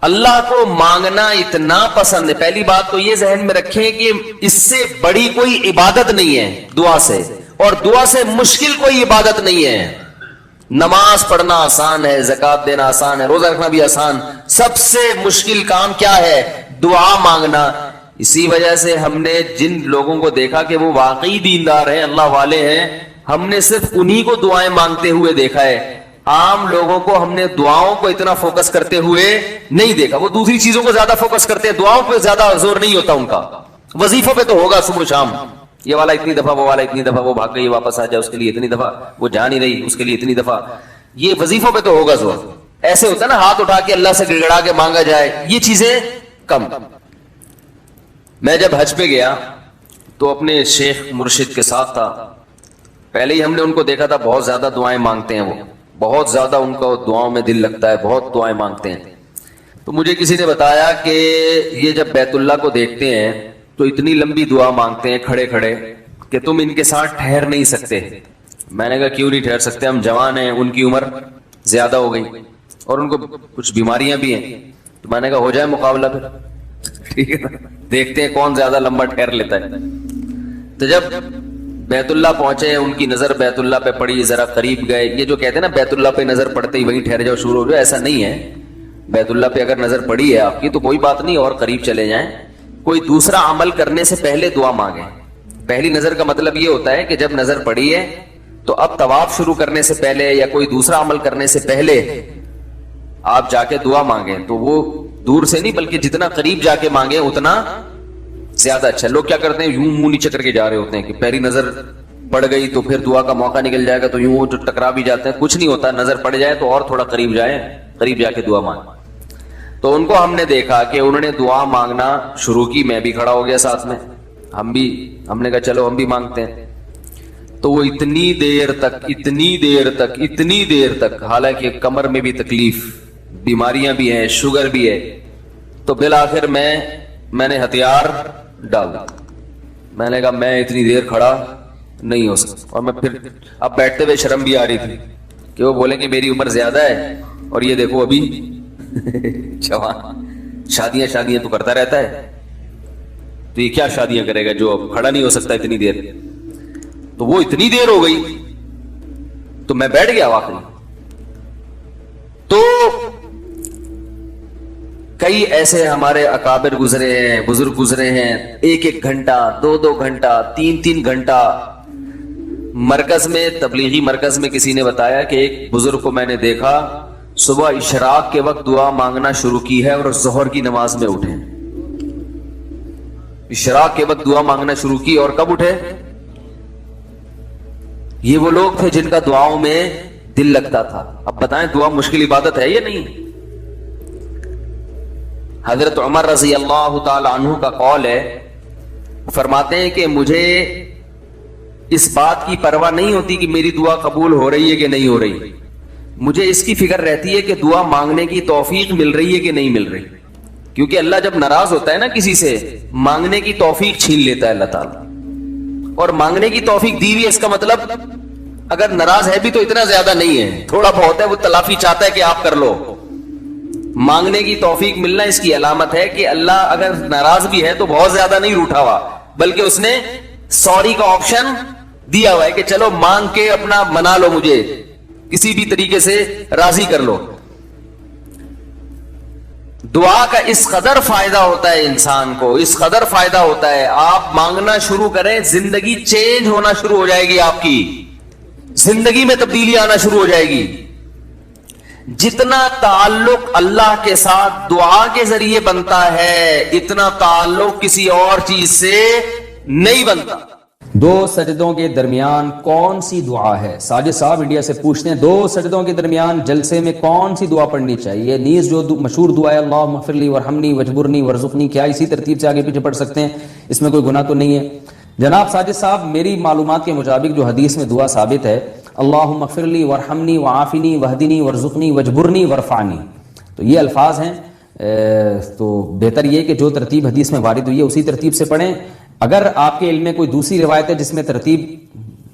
اللہ کو مانگنا اتنا پسند ہے. پہلی بات تو یہ ذہن میں رکھیں کہ اس سے بڑی کوئی عبادت نہیں ہے دعا سے, اور دعا سے مشکل کوئی عبادت نہیں ہے. نماز پڑھنا آسان ہے, زکات دینا آسان ہے, روزہ رکھنا بھی آسان. سب سے مشکل کام کیا ہے, دعا مانگنا. اسی وجہ سے ہم نے جن لوگوں کو دیکھا کہ وہ واقعی دیندار ہیں, اللہ والے ہیں, ہم نے صرف انہی کو دعائیں مانگتے ہوئے دیکھا ہے. عام لوگوں کو ہم نے دعاؤں کو اتنا فوکس کرتے ہوئے نہیں دیکھا. وہ دوسری چیزوں کو زیادہ فوکس کرتے ہیں, دعاؤں پہ زیادہ زور نہیں ہوتا ان کا. وظیفوں پہ تو ہوگا صبح شام, یہ والا اتنی دفعہ, وہ والا اتنی دفعہ, وہ بھاگ گئی واپس آ جائے اس کے لیے اتنی دفعہ, وہ جا نہیں رہی اس کے لیے اتنی دفعہ. یہ وظیفوں پہ تو ہوگا زور. ایسے ہوتا ہے نا ہاتھ اٹھا کے اللہ سے گڑگڑا کے مانگا جائے, یہ چیزیں کم. میں جب حج پہ گیا تو اپنے شیخ مرشد کے ساتھ تھا. پہلے ہی ہم نے ان کو دیکھا تھا بہت زیادہ دعائیں مانگتے ہیں, وہ بہت زیادہ ان کا دعاؤں میں دل لگتا ہے, بہت دعائیں مانگتے ہیں. تو مجھے کسی نے بتایا کہ یہ جب بیت اللہ کو دیکھتے ہیں تو اتنی لمبی دعا مانگتے ہیں کھڑے کھڑے کہ تم ان کے ساتھ ٹھہر نہیں سکتے. میں نے کہا کیوں نہیں ٹھہر سکتے, ہم جوان ہیں, ان کی عمر زیادہ ہو گئی اور ان کو کچھ بیماریاں بھی ہیں. تو میں نے کہا ہو جائے مقابلہ پھر, ٹھیک ہے نا, دیکھتے ہیں کون زیادہ لمبا ٹھہر لیتا ہے. تو جب بیت اللہ پہنچے, ان کی نظر بیت اللہ پہ پڑی, ذرا قریب گئے. یہ جو کہتے ہیں نا بیت اللہ پہ نظر پڑتے ہی وہیں ٹھہر جاؤ شروع ہو جاؤ, ایسا نہیں ہے. بیت اللہ پہ اگر نظر پڑی ہے آپ کی تو کوئی بات نہیں, اور قریب چلے جائیں. کوئی دوسرا عمل کرنے سے پہلے دعا مانگیں. پہلی نظر کا مطلب یہ ہوتا ہے کہ جب نظر پڑی ہے تو اب طواف شروع کرنے سے پہلے یا کوئی دوسرا عمل کرنے سے پہلے آپ جا کے دعا مانگیں. تو وہ دور سے نہیں بلکہ جتنا قریب جا کے مانگیں اتنا زیادہ اچھا. لوگ کیا کرتے ہیں, یوں منہ نیچے کر کے جا رہے ہوتے ہیں کہ پہلی نظر پڑ گئی تو پھر دعا کا موقع نکل جائے گا, تو یوں جو ٹکرا بھی جاتے ہیں. کچھ نہیں ہوتا, نظر پڑ جائے تو اور تھوڑا قریب جائیں, قریب جا کے دعا مانگیں. تو ان کو ہم نے دیکھا کہ انہوں نے دعا مانگنا شروع کی, میں بھی کھڑا ہو گیا ساتھ میں, ہم نے کہا چلو ہم بھی مانگتے ہیں. تو وہ اتنی دیر تک حالانکہ کمر میں بھی تکلیف, بیماریاں بھی ہیں, شوگر بھی ہے, تو بالآخر میں نے ہتھیار ڈال دیا. میں نے کہا میں اتنی دیر کھڑا نہیں ہو سکتا. اور میں پھر اب بیٹھتے ہوئے شرم بھی آ رہی تھی کہ وہ بولیں کہ میری عمر زیادہ ہے اور یہ دیکھو ابھی جوان, شادیاں تو کرتا رہتا ہے, تو یہ کیا شادیاں کرے گا جو اب کھڑا نہیں ہو سکتا اتنی دیر. تو وہ اتنی دیر ہو گئی تو میں بیٹھ گیا واقعی. تو کئی ایسے ہمارے اکابر گزرے ہیں, بزرگ گزرے ہیں, 1 گھنٹہ 2 گھنٹہ 3 گھنٹہ. مرکز میں, تبلیغی مرکز میں کسی نے بتایا کہ ایک بزرگ کو میں نے دیکھا صبح اشراق کے وقت دعا مانگنا شروع کی ہے اور ظہر کی نماز میں اٹھے. اشراق کے وقت دعا مانگنا شروع کی اور کب اٹھے؟ یہ وہ لوگ تھے جن کا دعاؤں میں دل لگتا تھا. اب بتائیں دعا مشکل عبادت ہے یا نہیں؟ حضرت عمر رضی اللہ تعالی عنہ کا قول ہے, فرماتے ہیں کہ مجھے اس بات کی پرواہ نہیں ہوتی کہ میری دعا قبول ہو رہی ہے کہ نہیں ہو رہی, مجھے اس کی فکر رہتی ہے کہ دعا مانگنے کی توفیق مل رہی ہے کہ نہیں مل رہی. کیونکہ اللہ جب ناراض ہوتا ہے نا کسی سے, مانگنے کی توفیق چھین لیتا ہے اللہ تعالیٰ. اور مانگنے کی توفیق دی ہوئی, اس کا مطلب اگر ناراض ہے بھی تو اتنا زیادہ نہیں ہے, تھوڑا بہت ہے, وہ تلافی چاہتا ہے کہ آپ کر لو. مانگنے کی توفیق ملنا اس کی علامت ہے کہ اللہ اگر ناراض بھی ہے تو بہت زیادہ نہیں روٹھا ہوا, بلکہ اس نے سوری کا آپشن دیا ہوا ہے کہ چلو مانگ کے اپنا منا لو, مجھے کسی بھی طریقے سے راضی کر لو. دعا کا اس قدر فائدہ ہوتا ہے انسان کو, اس قدر فائدہ ہوتا ہے. آپ مانگنا شروع کریں, زندگی چینج ہونا شروع ہو جائے گی, آپ کی زندگی میں تبدیلی آنا شروع ہو جائے گی. جتنا تعلق اللہ کے ساتھ دعا کے ذریعے بنتا ہے اتنا تعلق کسی اور چیز سے نہیں بنتا. 2 سجدوں کے درمیان کون سی دعا ہے؟ ساجد صاحب انڈیا سے پوچھتے ہیں 2 سجدوں کے درمیان جلسے میں کون سی دعا پڑھنی چاہیے؟ نیز جو مشہور دعا ہے اللہم اغفر لی ورحمنی وجبرنی ورزقنی, کیا اسی ترتیب سے آگے پیچھے پڑھ سکتے ہیں؟ اس میں کوئی گناہ تو نہیں ہے؟ جناب ساجد صاحب, میری معلومات کے مطابق جو حدیث میں دعا ثابت ہے اللہم اغفر لی ورحمنی وعافنی وہدنی ورزقنی وجبرنی ورفعنی, تو یہ الفاظ ہیں. تو بہتر یہ کہ جو ترتیب حدیث میں وارد ہوئی ہے اسی ترتیب سے پڑھیں. اگر آپ کے علم میں کوئی دوسری روایت ہے جس میں ترتیب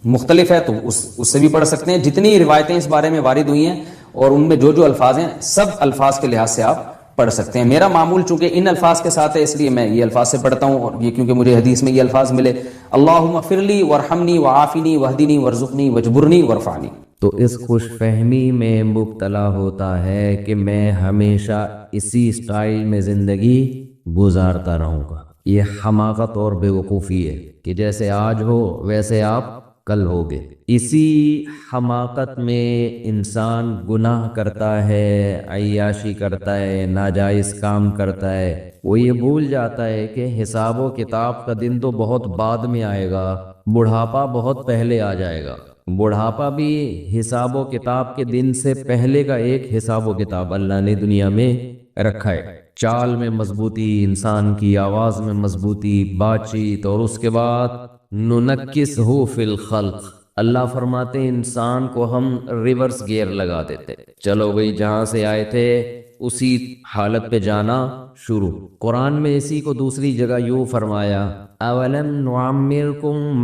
مختلف ہے تو اس سے بھی پڑھ سکتے ہیں. جتنی روایتیں اس بارے میں وارد ہوئی ہیں اور ان میں جو الفاظ ہیں سب الفاظ کے لحاظ سے آپ پڑھ سکتے ہیں. میرا معمول چونکہ ان الفاظ کے ساتھ ہے اس لیے میں یہ الفاظ سے پڑھتا ہوں, اور یہ کیونکہ مجھے حدیث میں یہ الفاظ ملے اللہم اغفر لی ورحمنی وعافنی وہدنی ورزقنی وجبرنی ورفعنی. تو اس خوش فہمی میں مبتلا ہوتا ہے کہ میں ہمیشہ اسی اسٹائل میں زندگی گزارتا رہوں گا. یہ حماقت اور بے وقوفی ہے کہ جیسے آج ہو ویسے آپ کل ہوگے۔ اسی حماقت میں انسان گناہ کرتا ہے، عیاشی کرتا ہے، ناجائز کام کرتا ہے۔ وہ یہ بھول جاتا ہے کہ حساب و کتاب کا دن تو بہت بعد میں آئے گا، بڑھاپا بہت پہلے آ جائے گا۔ بڑھاپا بھی حساب و کتاب کے دن سے پہلے کا ایک حساب و کتاب اللہ نے دنیا میں رکھا ہے۔ چال میں مضبوطی، انسان کی آواز میں مضبوطی، بات چیت، اور اس کے بعد ننکسہ فی الخلق، اللہ فرماتے ہیں انسان کو ہم ریورس گیئر لگا دیتے، چلو بھئی جہاں سے آئے تھے اسی حالت پہ جانا شروع۔ قرآن میں اسی کو دوسری جگہ یوں فرمایا، اولم نعمرکم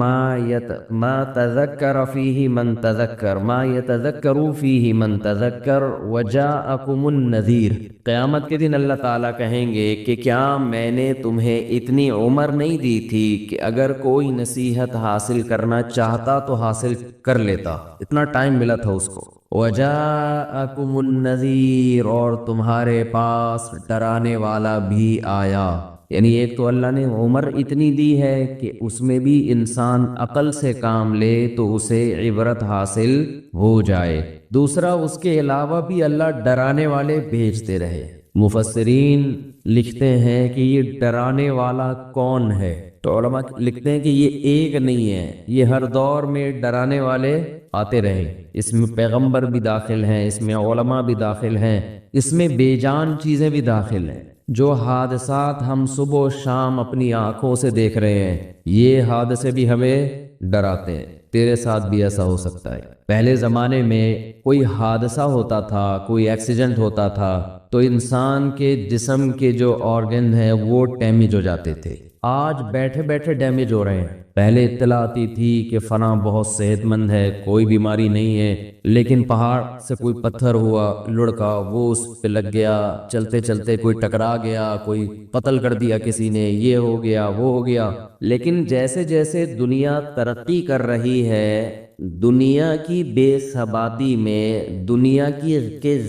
ما تذکر فیہ من تذکر ما یتذکر فیہ من تذکر وجاءکم النذیر۔ قیامت کے دن اللہ تعالیٰ کہیں گے کہ کیا میں نے تمہیں اتنی عمر نہیں دی تھی کہ اگر کوئی نصیحت حاصل کرنا چاہتا تو حاصل کر لیتا، اتنا ٹائم ملا تھا اس کو۔ وَجَاءَكُمُ النَّذِيرُ، اور تمہارے پاس ڈرانے والا بھی آیا۔ یعنی ایک تو اللہ نے عمر اتنی دی ہے کہ اس میں بھی انسان عقل سے کام لے تو اسے عبرت حاصل ہو جائے، دوسرا اس کے علاوہ بھی اللہ ڈرانے والے بھیجتے رہے۔ مفسرین لکھتے ہیں کہ یہ ڈرانے والا کون ہے، تو علماء لکھتے ہیں کہ یہ ایک نہیں ہے، یہ ہر دور میں ڈرانے والے آتے رہے۔ اس میں پیغمبر بھی داخل ہیں، اس میں علماء بھی داخل ہیں، اس میں بے جان چیزیں بھی داخل ہیں۔ جو حادثات ہم صبح و شام اپنی آنکھوں سے دیکھ رہے ہیں، یہ حادثے بھی ہمیں ڈراتے ہیں، تیرے ساتھ بھی ایسا ہو سکتا ہے۔ پہلے زمانے میں کوئی حادثہ ہوتا تھا، کوئی ایکسیڈنٹ ہوتا تھا تو انسان کے جسم کے جو آرگن ہیں وہ ڈیمیج ہو جاتے تھے۔ آج بیٹھے بیٹھے ڈیمیج ہو رہے ہیں۔ پہلے اطلاع آتی تھی کہ فلاں بہت صحت مند ہے، کوئی بیماری نہیں ہے، لیکن پہاڑ سے کوئی پتھر ہوا لڑکا، وہ اس پہ لگ گیا، چلتے چلتے کوئی ٹکرا گیا، کوئی قتل کر دیا کسی نے، یہ ہو گیا وہ ہو گیا۔ لیکن جیسے جیسے دنیا ترقی کر رہی ہے، دنیا کی بے ثباتی میں، دنیا کی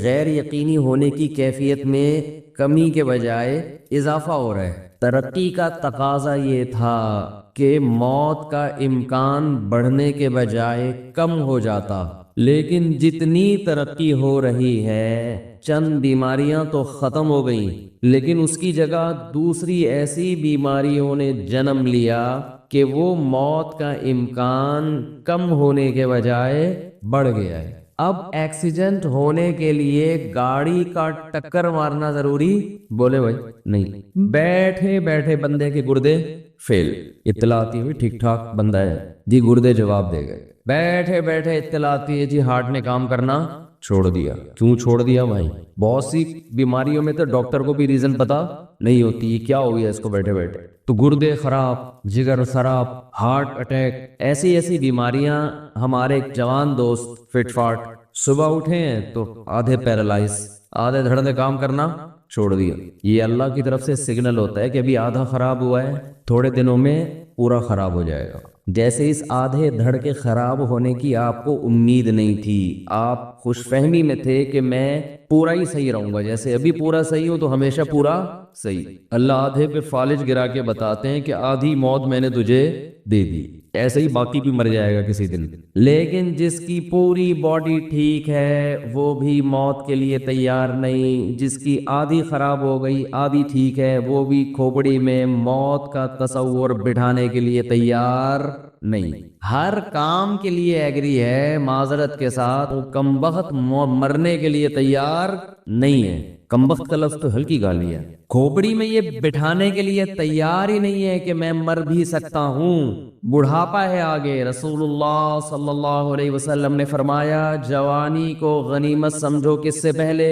غیر یقینی ہونے کی کیفیت میں کمی کے بجائے اضافہ ہو رہا ہے۔ ترقی کا تقاضا یہ تھا کہ موت کا امکان بڑھنے کے بجائے کم ہو جاتا، لیکن جتنی ترقی ہو رہی ہے چند بیماریاں تو ختم ہو گئیں، لیکن اس کی جگہ دوسری ایسی بیماریوں نے جنم لیا کہ وہ موت کا امکان کم ہونے کے بجائے بڑھ گیا ہے۔ اب ایکسیڈنٹ ہونے کے لیے گاڑی کا ٹکر مارنا ضروری؟ بولے بھائی نہیں، بیٹھے بیٹھے بندے کے گردے فیل، اطلاع آتی ہوئی ٹھیک ٹھاک بندہ ہے جی، گردے جواب دے گئے۔ بیٹھے بیٹھے اطلاع آتی ہے جی ہارٹ نے کام کرنا چھوڑ دیا۔ کیوں چھوڑ دیا بھائی؟ بہت سی بیماریوں میں تو ڈاکٹر کو بھی ریزن پتا نہیں ہوتی ہے کیا ہو گیا اس کو بیٹھے بیٹھے، تو گردے خراب، جگر خراب، ہارٹ اٹیک، ایسی ایسی بیماریاں۔ ہمارے ایک جوان دوست فٹ فاٹ صبح اٹھے ہیں تو آدھے پیرالائز، آدھے دھڑنے کام کرنا چھوڑ دیا۔ یہ اللہ کی طرف سے سگنل ہوتا ہے کہ ابھی آدھا خراب ہوا ہے، تھوڑے دنوں میں پورا خراب ہو جائے گا۔ جیسے اس آدھے دھڑ کے خراب ہونے کی آپ کو امید نہیں تھی، آپ خوش فہمی میں تھے کہ میں پورا ہی صحیح رہوں گا، جیسے ابھی پورا صحیح ہوں تو ہمیشہ پورا صحیح۔ اللہ آدھے پہ فالج گرا کے بتاتے ہیں کہ آدھی موت میں نے تجھے دے دی، ایسے ہی باقی بھی مر جائے گا کسی دن۔ لیکن جس کی پوری باڈی ٹھیک ہے وہ بھی موت کے لیے تیار نہیں، جس کی آدھی خراب ہو گئی آدھی ٹھیک ہے وہ بھی کھوپڑی میں موت کا تصور بٹھانے کے لیے تیار نہیں۔ ہر کام کے لیے ایگری ہے، معذرت کے ساتھ وہ کمبخت مرنے کے لیے تیار نہیں ہے۔ کمبخت کا لفظ تو ہلکی گالی ہے، کھوپڑی میں یہ بٹھانے کے لیے تیار ہی نہیں ہے کہ میں مر بھی سکتا ہوں۔ بڑھاپا ہے آگے، رسول اللہ صلی اللہ علیہ وسلم نے فرمایا جوانی کو غنیمت سمجھو، کس سے پہلے؟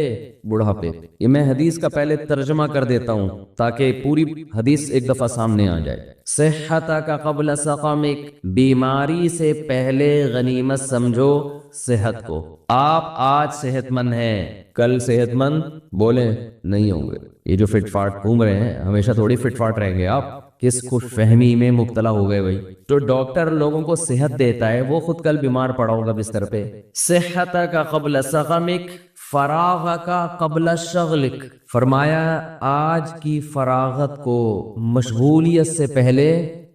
بڑھاپے۔ یہ میں حدیث کا پہلے ترجمہ کر دیتا ہوں تاکہ پوری حدیث ایک دفعہ سامنے آ جائے۔ صحتک قبل سقمک، بیماری سے پہلے غنیمت سمجھو صحت کو۔ آپ آج صحت مند ہیں، کل صحت مند بولیں نہیں ہوں گے۔ یہ جو فٹ فاٹ گھوم رہے ہیں ہمیشہ تھوڑی فٹ فاٹ رہیں گے، آپ کس خوش فہمی میں مبتلا ہو گئے بھائی؟ جو ڈاکٹر لوگوں کو صحت دیتا ہے وہ خود کل بیمار پڑا ہوگا بستر پہ۔ صحتک قبل سقمک فراغک قبل شغلک، فرمایا آج کی فراغت کو، مشغولیت سے پہلے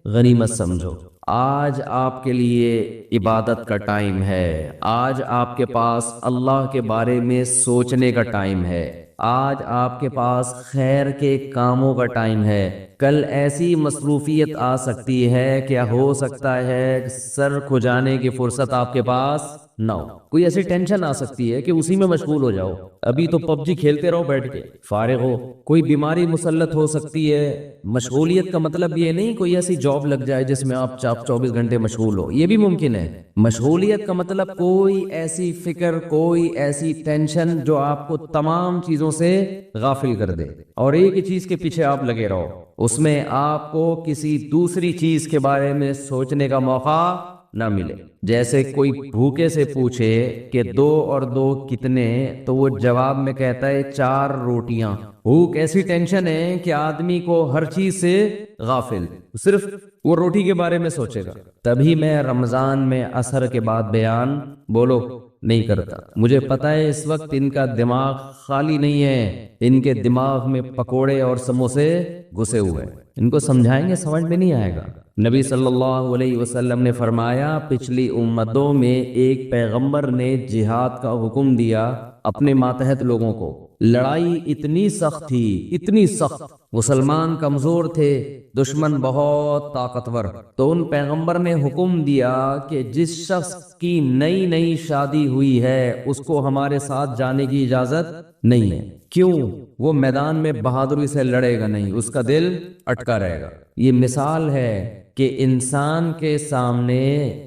غنیمت سمجھو۔ آج آپ کے لیے عبادت کا ٹائم ہے، آج آپ کے پاس اللہ کے بارے میں سوچنے کا ٹائم ہے، آج آپ کے پاس خیر کے کاموں کا ٹائم ہے۔ کل ایسی مصروفیت آ سکتی ہے، کیا ہو سکتا ہے سر کھجانے کی فرصت آپ کے پاس نہ ہو، کوئی ایسی ٹینشن آ سکتی ہے کہ اسی میں مشغول ہو جاؤ، ابھی تو پب جی کھیلتے رہو بیٹھ کے فارغ ہو، کوئی بیماری مسلط ہو سکتی ہے۔ مشغولیت کا مطلب یہ نہیں کوئی ایسی جاب لگ جائے جس میں آپ 24 گھنٹے مشغول ہو، یہ بھی ممکن ہے۔ مشغولیت کا مطلب کوئی ایسی فکر، کوئی ایسی ٹینشن جو آپ کو تمام چیزوں سے غافل کر دے اور ایک ہی چیز کے پیچھے آپ لگے رہو، اس میں آپ کو کسی دوسری چیز کے بارے میں سوچنے کا موقع نہ ملے۔ جیسے کوئی بھوکے سے پوچھے کہ 2 اور 2 کتنے، تو وہ جواب میں کہتا ہے 4 روٹیاں۔ بھوک ایسی ٹینشن ہے کہ آدمی کو ہر چیز سے غافل، صرف وہ روٹی کے بارے میں سوچے گا۔ تبھی میں رمضان میں عصر کے بعد بیان بولو نہیں کرتا، مجھے پتا ہے اس وقت ان کا دماغ خالی نہیں ہے، ان کے دماغ میں پکوڑے اور سموسے گھسے ہوئے ہیں، ان کو سمجھائیں گے سمجھ میں نہیں آئے گا۔ نبی صلی اللہ علیہ وسلم نے فرمایا پچھلی امتوں میں ایک پیغمبر نے جہاد کا حکم دیا اپنے ماتحت لوگوں کو، لڑائی اتنی سخت تھی، اتنی سخت، مسلمان کمزور تھے، دشمن بہت طاقتور، تو ان پیغمبر نے حکم دیا کہ جس شخص کی نئی نئی شادی ہوئی ہے اس کو ہمارے ساتھ جانے کی اجازت نہیں ہے۔ کیوں؟ وہ میدان میں بہادری سے لڑے گا نہیں، اس کا دل اٹکا رہے گا۔ یہ مثال ہے کہ انسان کے سامنے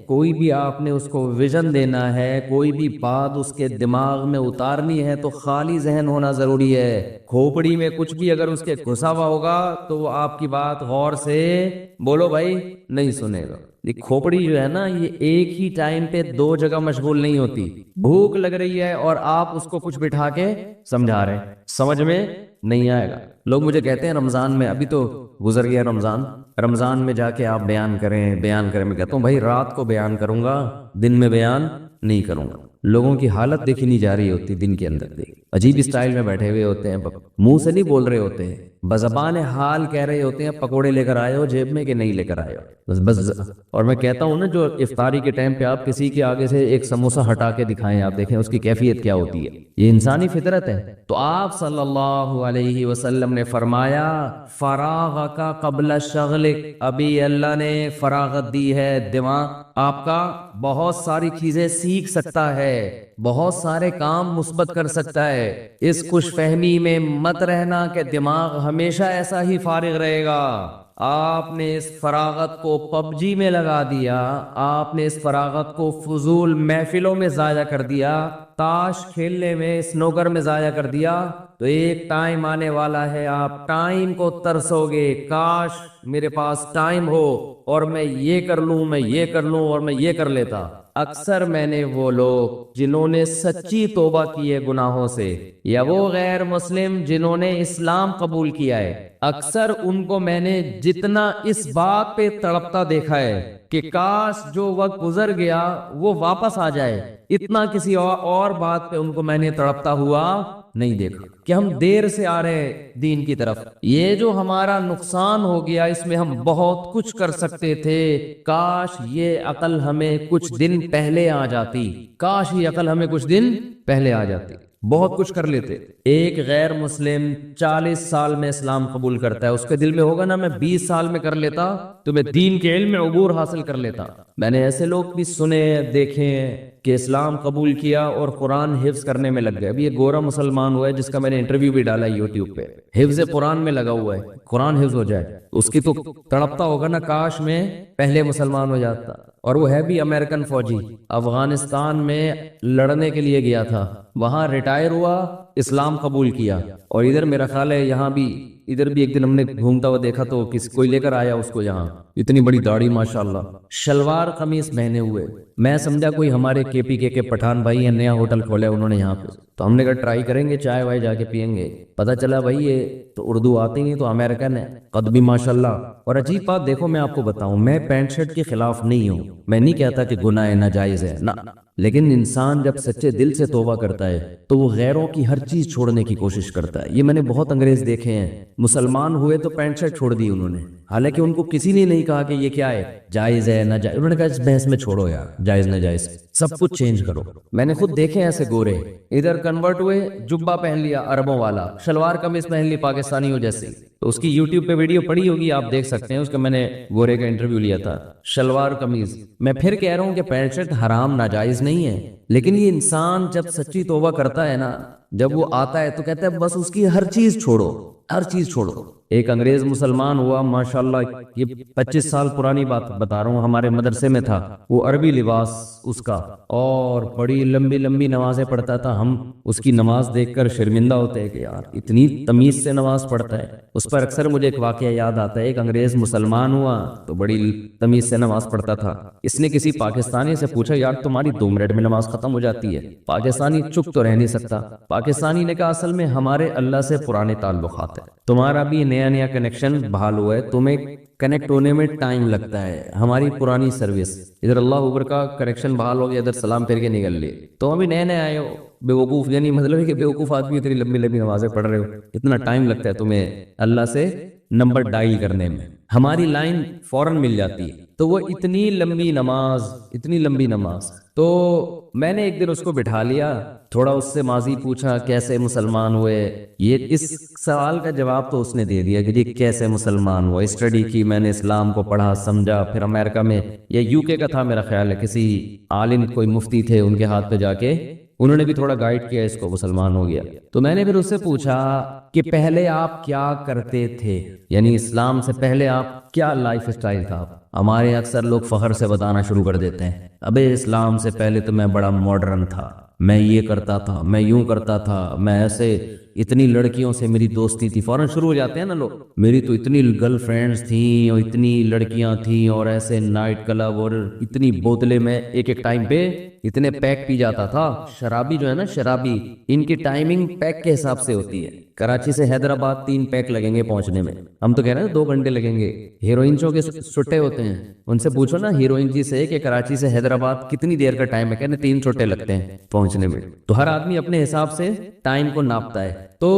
کوئی بھی آپ نے اس کو ویژن دینا ہے، کوئی بھی بات اس کے دماغ میں اتارنی ہے تو خالی ذہن ہونا ضروری ہے۔ کھوپڑی میں کچھ بھی اگر اس کے گھسا ہوا ہوگا تو وہ آپ کی بات غور سے بولو بھائی نہیں سنے گا۔ یہ کھوپڑی جو ہے نا، یہ ایک ہی ٹائم پہ 2 جگہ مشغول نہیں ہوتی۔ بھوک لگ رہی ہے اور آپ اس کو کچھ بٹھا کے سمجھا رہے ہیں، سمجھ میں نہیں آئے گا۔ لوگ مجھے کہتے ہیں رمضان میں، ابھی تو گزر گیا رمضان میں جا کے آپ بیان کریں۔ میں کہتا ہوں بھائی رات کو بیان کروں گا، دن میں بیان نہیں کروں گا۔ لوگوں کی حالت دیکھی نہیں جا رہی ہوتی، دن کے اندر عجیب اسٹائل میں بیٹھے ہوئے ہوتے ہیں، منہ سے نہیں بول رہے ہوتے ہیں، بزبان حال کہہ رہے ہوتے ہیں پکوڑے لے کر آئے ہو جیب میں کہ نہیں لے کر آئے ہو، بس۔ اور میں کہتا ہوں نا، جو افطاری کے ٹائم پہ آپ کسی کے آگے سے ایک سموسہ ہٹا کے دکھائیں، آپ دیکھیں اس کی کیفیت کیا ہوتی ہے، یہ انسانی فطرت ہے۔ تو آپ صلی اللہ علیہ وسلم نے فرمایا فراغ کا قبل شغلک، ابھی اللہ نے فراغت دی ہے، دماغ آپ کا بہت ساری چیزیں سیکھ سکتا ہے، بہت سارے کام مثبت کر سکتا ہے۔ اس خوش فہمی میں مت رہنا کہ دماغ ہمیشہ ایسا ہی فارغ رہے گا۔ آپ نے اس فراغت کو پب جی میں لگا دیا، آپ نے اس فراغت کو فضول محفلوں میں ضائع کر دیا، تاش کھیلنے میں، سنوکر میں ضائع کر دیا، تو ایک ٹائم آنے والا ہے آپ ٹائم کو ترسو گے، کاش میرے پاس ٹائم ہو اور میں یہ کر لوں، میں یہ کر لوں اور میں یہ کر لیتا۔ اکثر میں نے وہ لوگ جنہوں نے سچی توبہ کی ہے گناہوں سے، یا وہ غیر مسلم جنہوں نے اسلام قبول کیا ہے، اکثر ان کو میں نے جتنا اس بات پہ تڑپتا دیکھا ہے کہ کاش جو وقت گزر گیا وہ واپس آ جائے، اتنا کسی اور بات پہ ان کو میں نے تڑپتا ہوا نہیں دیکھا کہ ہم دیر سے آ رہے دین کی طرف۔ یہ جو ہمارا نقصان ہو گیا، اس میں ہم بہت کچھ کر سکتے تھے، کاش یہ عقل ہمیں کچھ دن پہلے آ جاتی، کاش یہ عقل ہمیں کچھ دن پہلے آ جاتی، بہت کچھ کر لیتے۔ ایک غیر مسلم 40 سال میں اسلام قبول کرتا ہے، اس کے دل میں ہوگا نا میں 20 سال میں کر لیتا تو میں دین کے علم میں عبور حاصل کر لیتا۔ میں نے ایسے لوگ بھی سنے دیکھے کہ اسلام قبول کیا اور قرآن حفظ کرنے میں لگ گئے۔ ابھی یہ گورا مسلمان ہوا ہے جس کا میں نے انٹرویو بھی ڈالا یوٹیوب پہ، حفظ قرآن میں لگا ہوا ہے، قرآن حفظ ہو جائے، اس کی تو تڑپتا ہوگا نا کاش میں پہلے مسلمان ہو جاتا۔ اور وہ ہے بھی امریکن فوجی، افغانستان میں لڑنے کے لیے گیا تھا، وہاں ریٹائر ہوا، اسلام قبول کیا، اور ادھر میرا خیال ہے یہاں بھی، ادھر بھی ایک دن ہم نے گھومتا ہوا دیکھا تو کوئی لے کر آیا اس کو، یہاں اتنی بڑی داڑھی ماشاءاللہ، شلوار قمیص پہنے ہوئے۔ میں سمجھا کوئی ہمارے KPK کے پٹھان بھائی ہیں، نیا ہوٹل کھولا ہے انہوں نے یہاں پہ، تو ہم نے کہا ٹرائی کریں گے، چائے وائے جا کے پیئیں گے۔ پتہ چلا بھائی یہ تو اردو آتی نہیں، تو امریکن ہے، قد بھی ماشاءاللہ۔ اور عجیب بات دیکھو، میں آپ کو بتاؤں، میں پینٹ شرٹ کے خلاف نہیں ہوں، میں نہیں کہتا کہ گناہ ہے، ناجائز ہے، نہ، لیکن انسان جب سچے دل سے توبہ کرتا ہے تو وہ غیروں کی ہر چیز چھوڑنے کی کوشش کرتا ہے۔ یہ میں نے بہت انگریز دیکھے ہیں مسلمان ہوئے تو پینٹ شرٹ چھوڑ دی انہوں نے، حالانکہ ان کو کسی نے نہیں کہا کہ یہ کیا ہے، جائز ہے نہ جائز، انہوں نے کہا اس بحث میں چھوڑو یار، جائز نہ جائز سب کچھ چینج کرو۔ میں نے خود دیکھے ایسے گورے ادھر کنورٹ ہوئے، جبہ پہن لیا عربوں والا، شلوار قمیض پہن لی پاکستانیوں جیسی، تو اس کی یوٹیوب پہ ویڈیو پڑی ہوگی، آپ دیکھ سکتے ہیں، اس کا میں نے گورے کا انٹرویو لیا تھا، شلوار قمیض۔ میں پھر کہہ رہا ہوں کہ پینٹ شرٹ حرام ناجائز نہیں ہے، لیکن یہ انسان جب سچی توبہ کرتا ہے نا، جب وہ آتا ہے تو کہتا ہے بس اس کی ہر چیز چھوڑو، ہر چیز چھوڑو۔ ایک انگریز مسلمان ہوا ماشاءاللہ، یہ 25 سال پرانی بات بتا رہا ہوں، ہمارے مدرسے میں تھا، وہ عربی لباس اس کا، اور بڑی لمبی لمبی نمازیں پڑھتا تھا، ہم اس کی نماز دیکھ کر شرمندہ ہوتے ہیں کہ یار اتنی تمیز سے نماز پڑھتا ہے۔ اس پر اکثر مجھے ایک واقعہ یاد آتا ہے، ایک انگریز مسلمان ہوا تو بڑی تمیز سے نماز پڑھتا تھا، اس نے کسی پاکستانی سے پوچھا یار تمہاری 2 منٹ میں نماز ختم ہو جاتی ہے؟ پاکستانی چپ تو رہ نہیں سکتا، پاکستانی نے کہا اصل میں ہمارے اللہ سے پرانے تعلقات ہیں، تمہارا بھی نیا نیا کنیکشن بحال ہوا ہے، تمہیں کنیکٹ ہونے میں ٹائم لگتا ہے، ہماری پرانی سروس ادھر اللہ اوپر کا کنیکشن بحال ہو گیا، ادھر سلام پھیر کے نکل لیے، تو ابھی نئے نئے آئے ہو بے وقوف، یعنی مطلب ہے کہ بے وقوف آدمی اتنی لمبی لمبی نمازیں پڑھ رہے ہو، اتنا ٹائم لگتا ہے تمہیں اللہ سے نمبر ڈائل کرنے میں، ہماری لائن فوراً مل جاتی ہے، تو وہ اتنی لمبی نماز، تو میں نے ایک دن اس کو بٹھا لیا، تھوڑا اس سے ماضی پوچھا کیسے مسلمان ہوئے، یہ اس سوال کا جواب تو اس نے دے دیا کہ جی کیسے مسلمان ہوا، اسٹڈی کی میں نے، اسلام کو پڑھا سمجھا، پھر امریکہ میں یا یو کے کا تھا میرا خیال ہے، کسی عالم کوئی مفتی تھے ان کے ہاتھ پہ جا کے انہوں نے بھی تھوڑا گائیڈ کیا، اس کو مسلمان ہو گیا۔ تو میں نے پھر اس سے پوچھا کہ پہلے آپ کیا کرتے تھے، یعنی اسلام سے پہلے آپ کیا لائف اسٹائل تھا؟ ہمارے اکثر لوگ فخر سے بتانا شروع کر دیتے ہیں، ابے اسلام سے پہلے تو میں بڑا ماڈرن تھا، میں یہ کرتا تھا، میں یوں کرتا تھا، میں ایسے، اتنی لڑکیوں سے میری دوستی تھی، فوراً شروع ہو جاتے ہیں نا لوگ، میری تو اتنی گرل فرینڈز تھیں اور اتنی لڑکیاں تھیں اور ایسے نائٹ کلب اور اتنی بوتلیں، میں ایک ایک ٹائم پہ اتنے پیک پی جاتا تھا۔ شرابی جو ہے نا، شرابی، ان کی ٹائمنگ پیک کے حساب سے ہوتی ہے، کراچی سے حیدرآباد 3 پیک لگیں گے پہنچنے میں، ہم تو کہہ رہے ہیں 2 گھنٹے لگیں گے، ہیروئنچوں کے سٹے ہوتے ہیں، ان سے پوچھو نا ہیروئن جی سے کہ کراچی سے حیدرآباد کتنی دیر کا ٹائم ہے، کہنے 3 چھوٹے لگتے ہیں پہنچنے میں، تو ہر آدمی اپنے حساب سے ٹائم کو ناپتا ہے۔ تو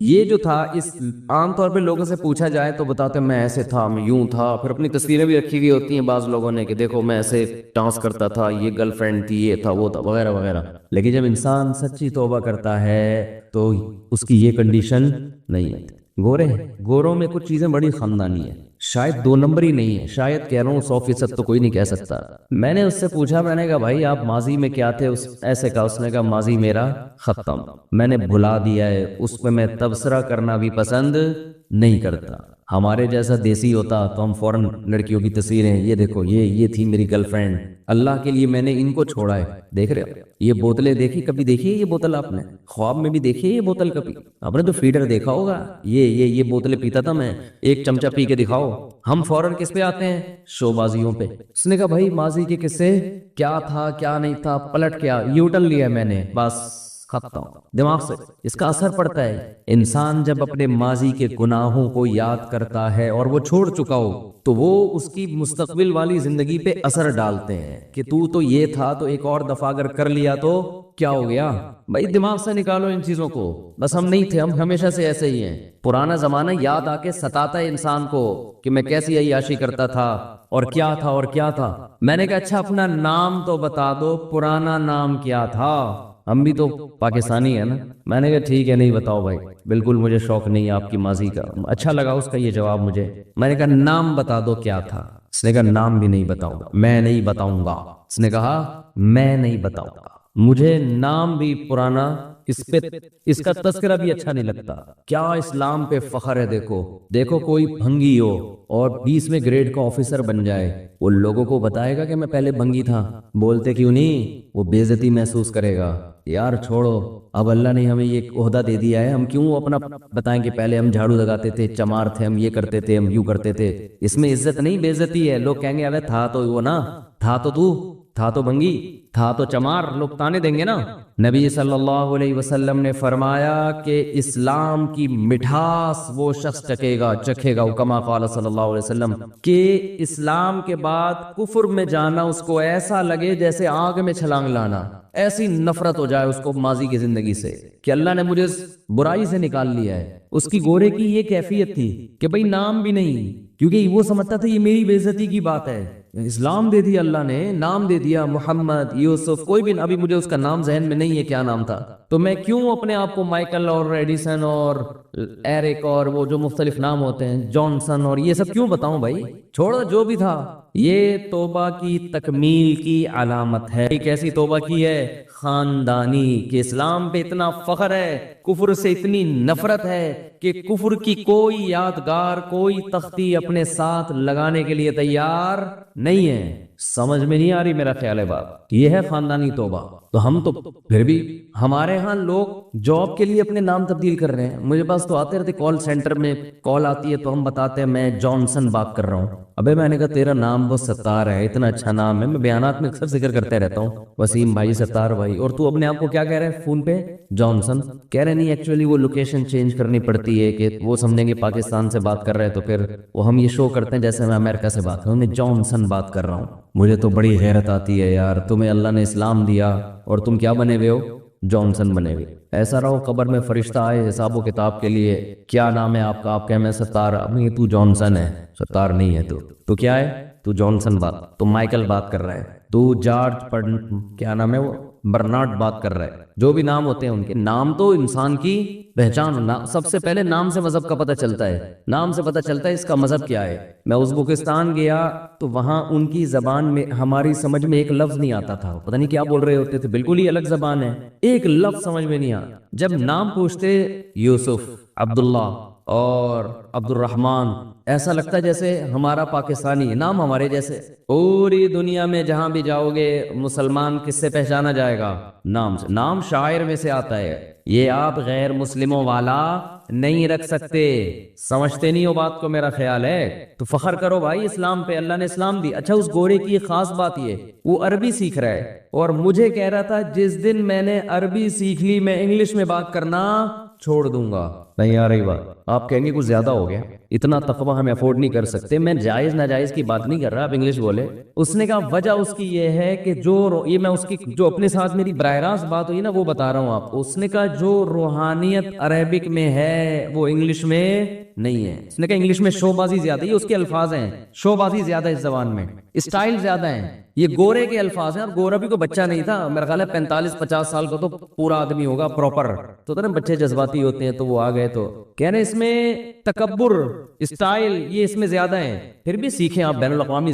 یہ جو تھا، اس عام طور پہ لوگوں سے پوچھا جائے تو بتاتے ہیں میں ایسے تھا، میں یوں تھا، پھر اپنی تصویریں بھی رکھی ہوئی ہوتی ہیں بعض لوگوں نے کہ دیکھو میں ایسے ڈانس کرتا تھا، یہ گرل فرینڈ تھی، یہ تھا وہ تھا، وغیرہ وغیرہ۔ لیکن جب انسان سچی توبہ کرتا ہے تو اس کی یہ کنڈیشن نہیں ہے۔ گوروں میں کچھ چیزیں بڑی خاندانی ہیں، شاید 2 نمبر ہی نہیں ہے، شاید کہہ رہا ہوں 100% تو کوئی نہیں کہہ سکتا۔ میں نے اس سے پوچھا، میں نے کہا بھائی آپ ماضی میں کیا تھے؟ ایسے کہا، اس نے کہا ماضی میرا ختم، میں نے بھلا دیا ہے، اس پہ میں تبصرہ کرنا بھی پسند نہیں کرتا۔ ہمارے جیسا دیسی ہوتا تو ہم فوراً لڑکیوں کی تصویریں، یہ دیکھو یہ تھی میری گرل فرینڈ، اللہ کے لیے میں نے ان کو چھوڑا ہے، دیکھ رہے ہو یہ بوتلیں دیکھی، کبھی دیکھی ہے یہ بوتل آپ نے؟ خواب میں بھی دیکھی ہے یہ بوتل کبھی؟ آپ نے تو فیڈر دیکھا ہوگا، یہ بوتلیں پیتا تھا میں، ایک چمچہ پی کے دکھاؤ۔ ہم فوراً کس پہ آتے ہیں؟ شو بازیوں پہ۔ اس نے کہا بھائی ماضی کے قصے کیا تھا کیا نہیں تھا، پلٹ کیا، یوٹرن لیا میں نے، بس ختم، دماغ سے اس کا اثر پڑتا ہے۔ انسان جب اپنے ماضی کے گناہوں کو یاد کرتا ہے اور وہ چھوڑ چکا ہو تو وہ اس کی مستقبل والی زندگی پہ اثر ڈالتے ہیں کہ تو یہ تھا، تو ایک اور دفعہ اگر کر لیا تو کیا ہو گیا؟ بھائی دماغ سے نکالو ان چیزوں کو، بس ہم نہیں تھے، ہم ہمیشہ سے ایسے ہی ہیں۔ پرانا زمانہ یاد آ کے ستاتا ہے انسان کو کہ میں کیسی عیاشی کرتا تھا اور کیا تھا اور کیا تھا۔ میں نے کہا اچھا اپنا نام تو بتا دو، پرانا نام کیا تھا؟ ہم بھی تو پاکستانی ہیں نا۔ میں نے کہا ٹھیک ہے نہیں بتاؤ بھائی، بالکل مجھے شوق نہیں آپ کی ماضی کا۔ اچھا لگا اس کا یہ جواب مجھے۔ میں نے کہا نام بتا دو کیا تھا؟ اس نے کہا نام بھی نہیں بتاؤں گا، میں نہیں بتاؤں گا۔ اس نے کہا میں نہیں بتاؤں گا، مجھے نام بھی پرانا، اس کا تذکرہ بھی اچھا نہیں لگتا۔ کیا اسلام پہ فخر ہے، دیکھو کوئی بھنگی ہو اور 20ویں گریڈ کا آفیسر بن جائے، وہ لوگوں کو بتائے گا کہ میں پہلے بھنگی تھا، بولتے کیوں نہیں؟ وہ بے عزتی محسوس کرے گا۔ یار چھوڑو، اب اللہ نے ہمیں یہ عہدہ دے دیا ہے، ہم کیوں اپنا بتائیں کہ پہلے ہم جھاڑو لگاتے تھے، چمار تھے، ہم یہ کرتے تھے، ہم یوں کرتے تھے۔ اس میں عزت نہیں بے عزتی ہے۔ لوگ کہیں گے ابے تھا تو وہ نا، تھا تو تھا تو بنگی، تھا تو چمار، لوگ تانے دیں گے نا۔ نبی صلی اللہ علیہ وسلم نے فرمایا کہ اسلام کی مٹھاس وہ شخص چکھے گا کما قال صلی اللہ علیہ وسلم، کہ اسلام کے بعد کفر میں جانا اس کو ایسا لگے جیسے آگ میں چھلانگ لانا، ایسی نفرت ہو جائے اس کو ماضی کی زندگی سے کہ اللہ نے مجھے اس برائی سے نکال لیا ہے۔ اس کی گورے کی یہ کیفیت تھی کہ بھئی نام بھی نہیں، کیونکہ وہ سمجھتا تھا یہ میری بے عزتی کی بات ہے۔ اسلام دے دیا اللہ نے، نام دے دیا محمد، یوسف، کوئی بھی، ابھی مجھے اس کا نام ذہن میں نہیں ہے کیا نام تھا، تو میں کیوں اپنے آپ کو مائیکل اور ایڈیسن اور ایرک اور وہ جو مختلف نام ہوتے ہیں، جانسن اور یہ سب کیوں بتاؤں بھائی، چھوڑو جو بھی تھا۔ یہ توبہ کی تکمیل کی علامت ہے۔ کیسی توبہ کی ہے؟ خاندانی، کہ اسلام پہ اتنا فخر ہے، کفر سے اتنی نفرت ہے کہ کفر کی کوئی یادگار، کوئی تختی اپنے ساتھ لگانے کے لیے تیار نہیں ہے۔ سمجھ میں نہیں آ رہی میرا خیال ہے بات، یہ ہے خاندانی توبہ۔ تو ہم تو پھر بھی ہمارے ہاں لوگ جاب کے لیے اپنے نام تبدیل کر رہے ہیں۔ مجھے پاس تو آتے رہتے، کال سینٹر میں کال آتی ہے تو ہم بتاتے ہیں میں جانسن بات کر رہا ہوں۔ ابے میں نے کہا تیرا نام بہت ستار ہے، اتنا اچھا نام ہے، میں بیانات میں اکثر ذکر کرتے رہتا ہوں، وسیم بھائی، ستار بھائی، اور تو اپنے آپ کو کیا کہہ رہے ہیں فون پہ؟ جانسن کہہ رہے نہیں، ایکچولی وہ لوکیشن چینج کرنی پڑتی ہے کہ وہ سمجھیں گے پاکستان سے بات کر رہے ہیں، تو پھر وہ ہم یہ شو کرتے ہیں جیسے میں امریکہ سے بات کروں، میں جانسن بات کر رہا ہوں۔ مجھے تو بڑی غیرت آتی ہے یار، تمہیں اللہ نے اسلام دیا اور تم کیا بنے ہوئے ہو؟ جانسن بنے ہوئے۔ ایسا رہو قبر میں فرشتہ آئے حساب و کتاب کے لیے، کیا نام ہے آپ کا؟ آپ کہیں میں ستار، ابھی تو جانسن ہے، ستار نہیں ہے، تو کیا ہے؟ تو جانسن بات، تو مائیکل بات کر رہا ہے، تو جارج کیا نام ہے وہ، برنارڈ بات کر رہا ہے۔ جو بھی نام ہوتے ہیں ان کے نام تو انسان کی پہچان، سب سے پہلے نام سے مذہب کا پتہ چلتا ہے، نام سے پتہ چلتا ہے اس کا مذہب کیا ہے۔ میں ازبکستان گیا تو وہاں ان کی زبان میں ہماری سمجھ میں ایک لفظ نہیں آتا تھا، پتہ نہیں کیا بول رہے ہوتے تھے، بالکل ہی الگ زبان ہے، ایک لفظ سمجھ میں نہیں آتا۔ جب نام پوچھتے یوسف، عبداللہ اور عبد الرحمن، ایسا لگتا ہے جیسے ہمارا پاکستانی نام ہمارے جیسے۔ پوری دنیا میں جہاں بھی جاؤ گے مسلمان کس سے پہچانا جائے گا؟ نام سے۔ نام شاعر میں سے آتا ہے، یہ آپ غیر مسلموں والا نہیں رکھ سکتے۔ سمجھتے نہیں ہو بات کو، میرا خیال ہے تو فخر کرو بھائی اسلام پہ، اللہ نے اسلام دی۔ اچھا اس گورے کی ایک خاص بات یہ، وہ عربی سیکھ رہا ہے اور مجھے کہہ رہا تھا جس دن میں نے عربی سیکھ لی میں انگلش میں بات کرنا چھوڑ دوں گا۔ نہیں آ رہی بات؟ آپ کہیں گے کچھ زیادہ ہو گیا، اتنا تقویٰ ہم افورڈ نہیں کر سکتے۔ میں جائز ناجائز کی بات نہیں کر رہا، آپ انگلش بولے۔ اس نے کہا وجہ اس کی یہ ہے کہ یہ میں اس کی جو اپنے ساتھ میری براہ راست بات ہوئی نا وہ بتا رہا ہوں آپ کو۔ اس نے کہا جو روحانیت عربک میں ہے وہ انگلش میں نہیں ہے۔ اس نے کہا انگلش میں شو بازی زیادہ، یہ اس کے الفاظ ہیں، شو بازی زیادہ اس زبان میں، اسٹائل زیادہ ہیں، یہ گورے کے الفاظ ہیں۔ اب گورا بھی کوئی بچہ نہیں تھا، میرا خیال ہے 45-50 سال کا تو پورا آدمی ہوگا پراپر، تو نا بچے جذباتی ہوتے ہیں تو وہ آ گئے تو کہہ رہے اس میں تکبر، اسٹائل، یہ اس میں زیادہ ہیں۔ پھر بھی سیکھیں آپ بین الاقوامی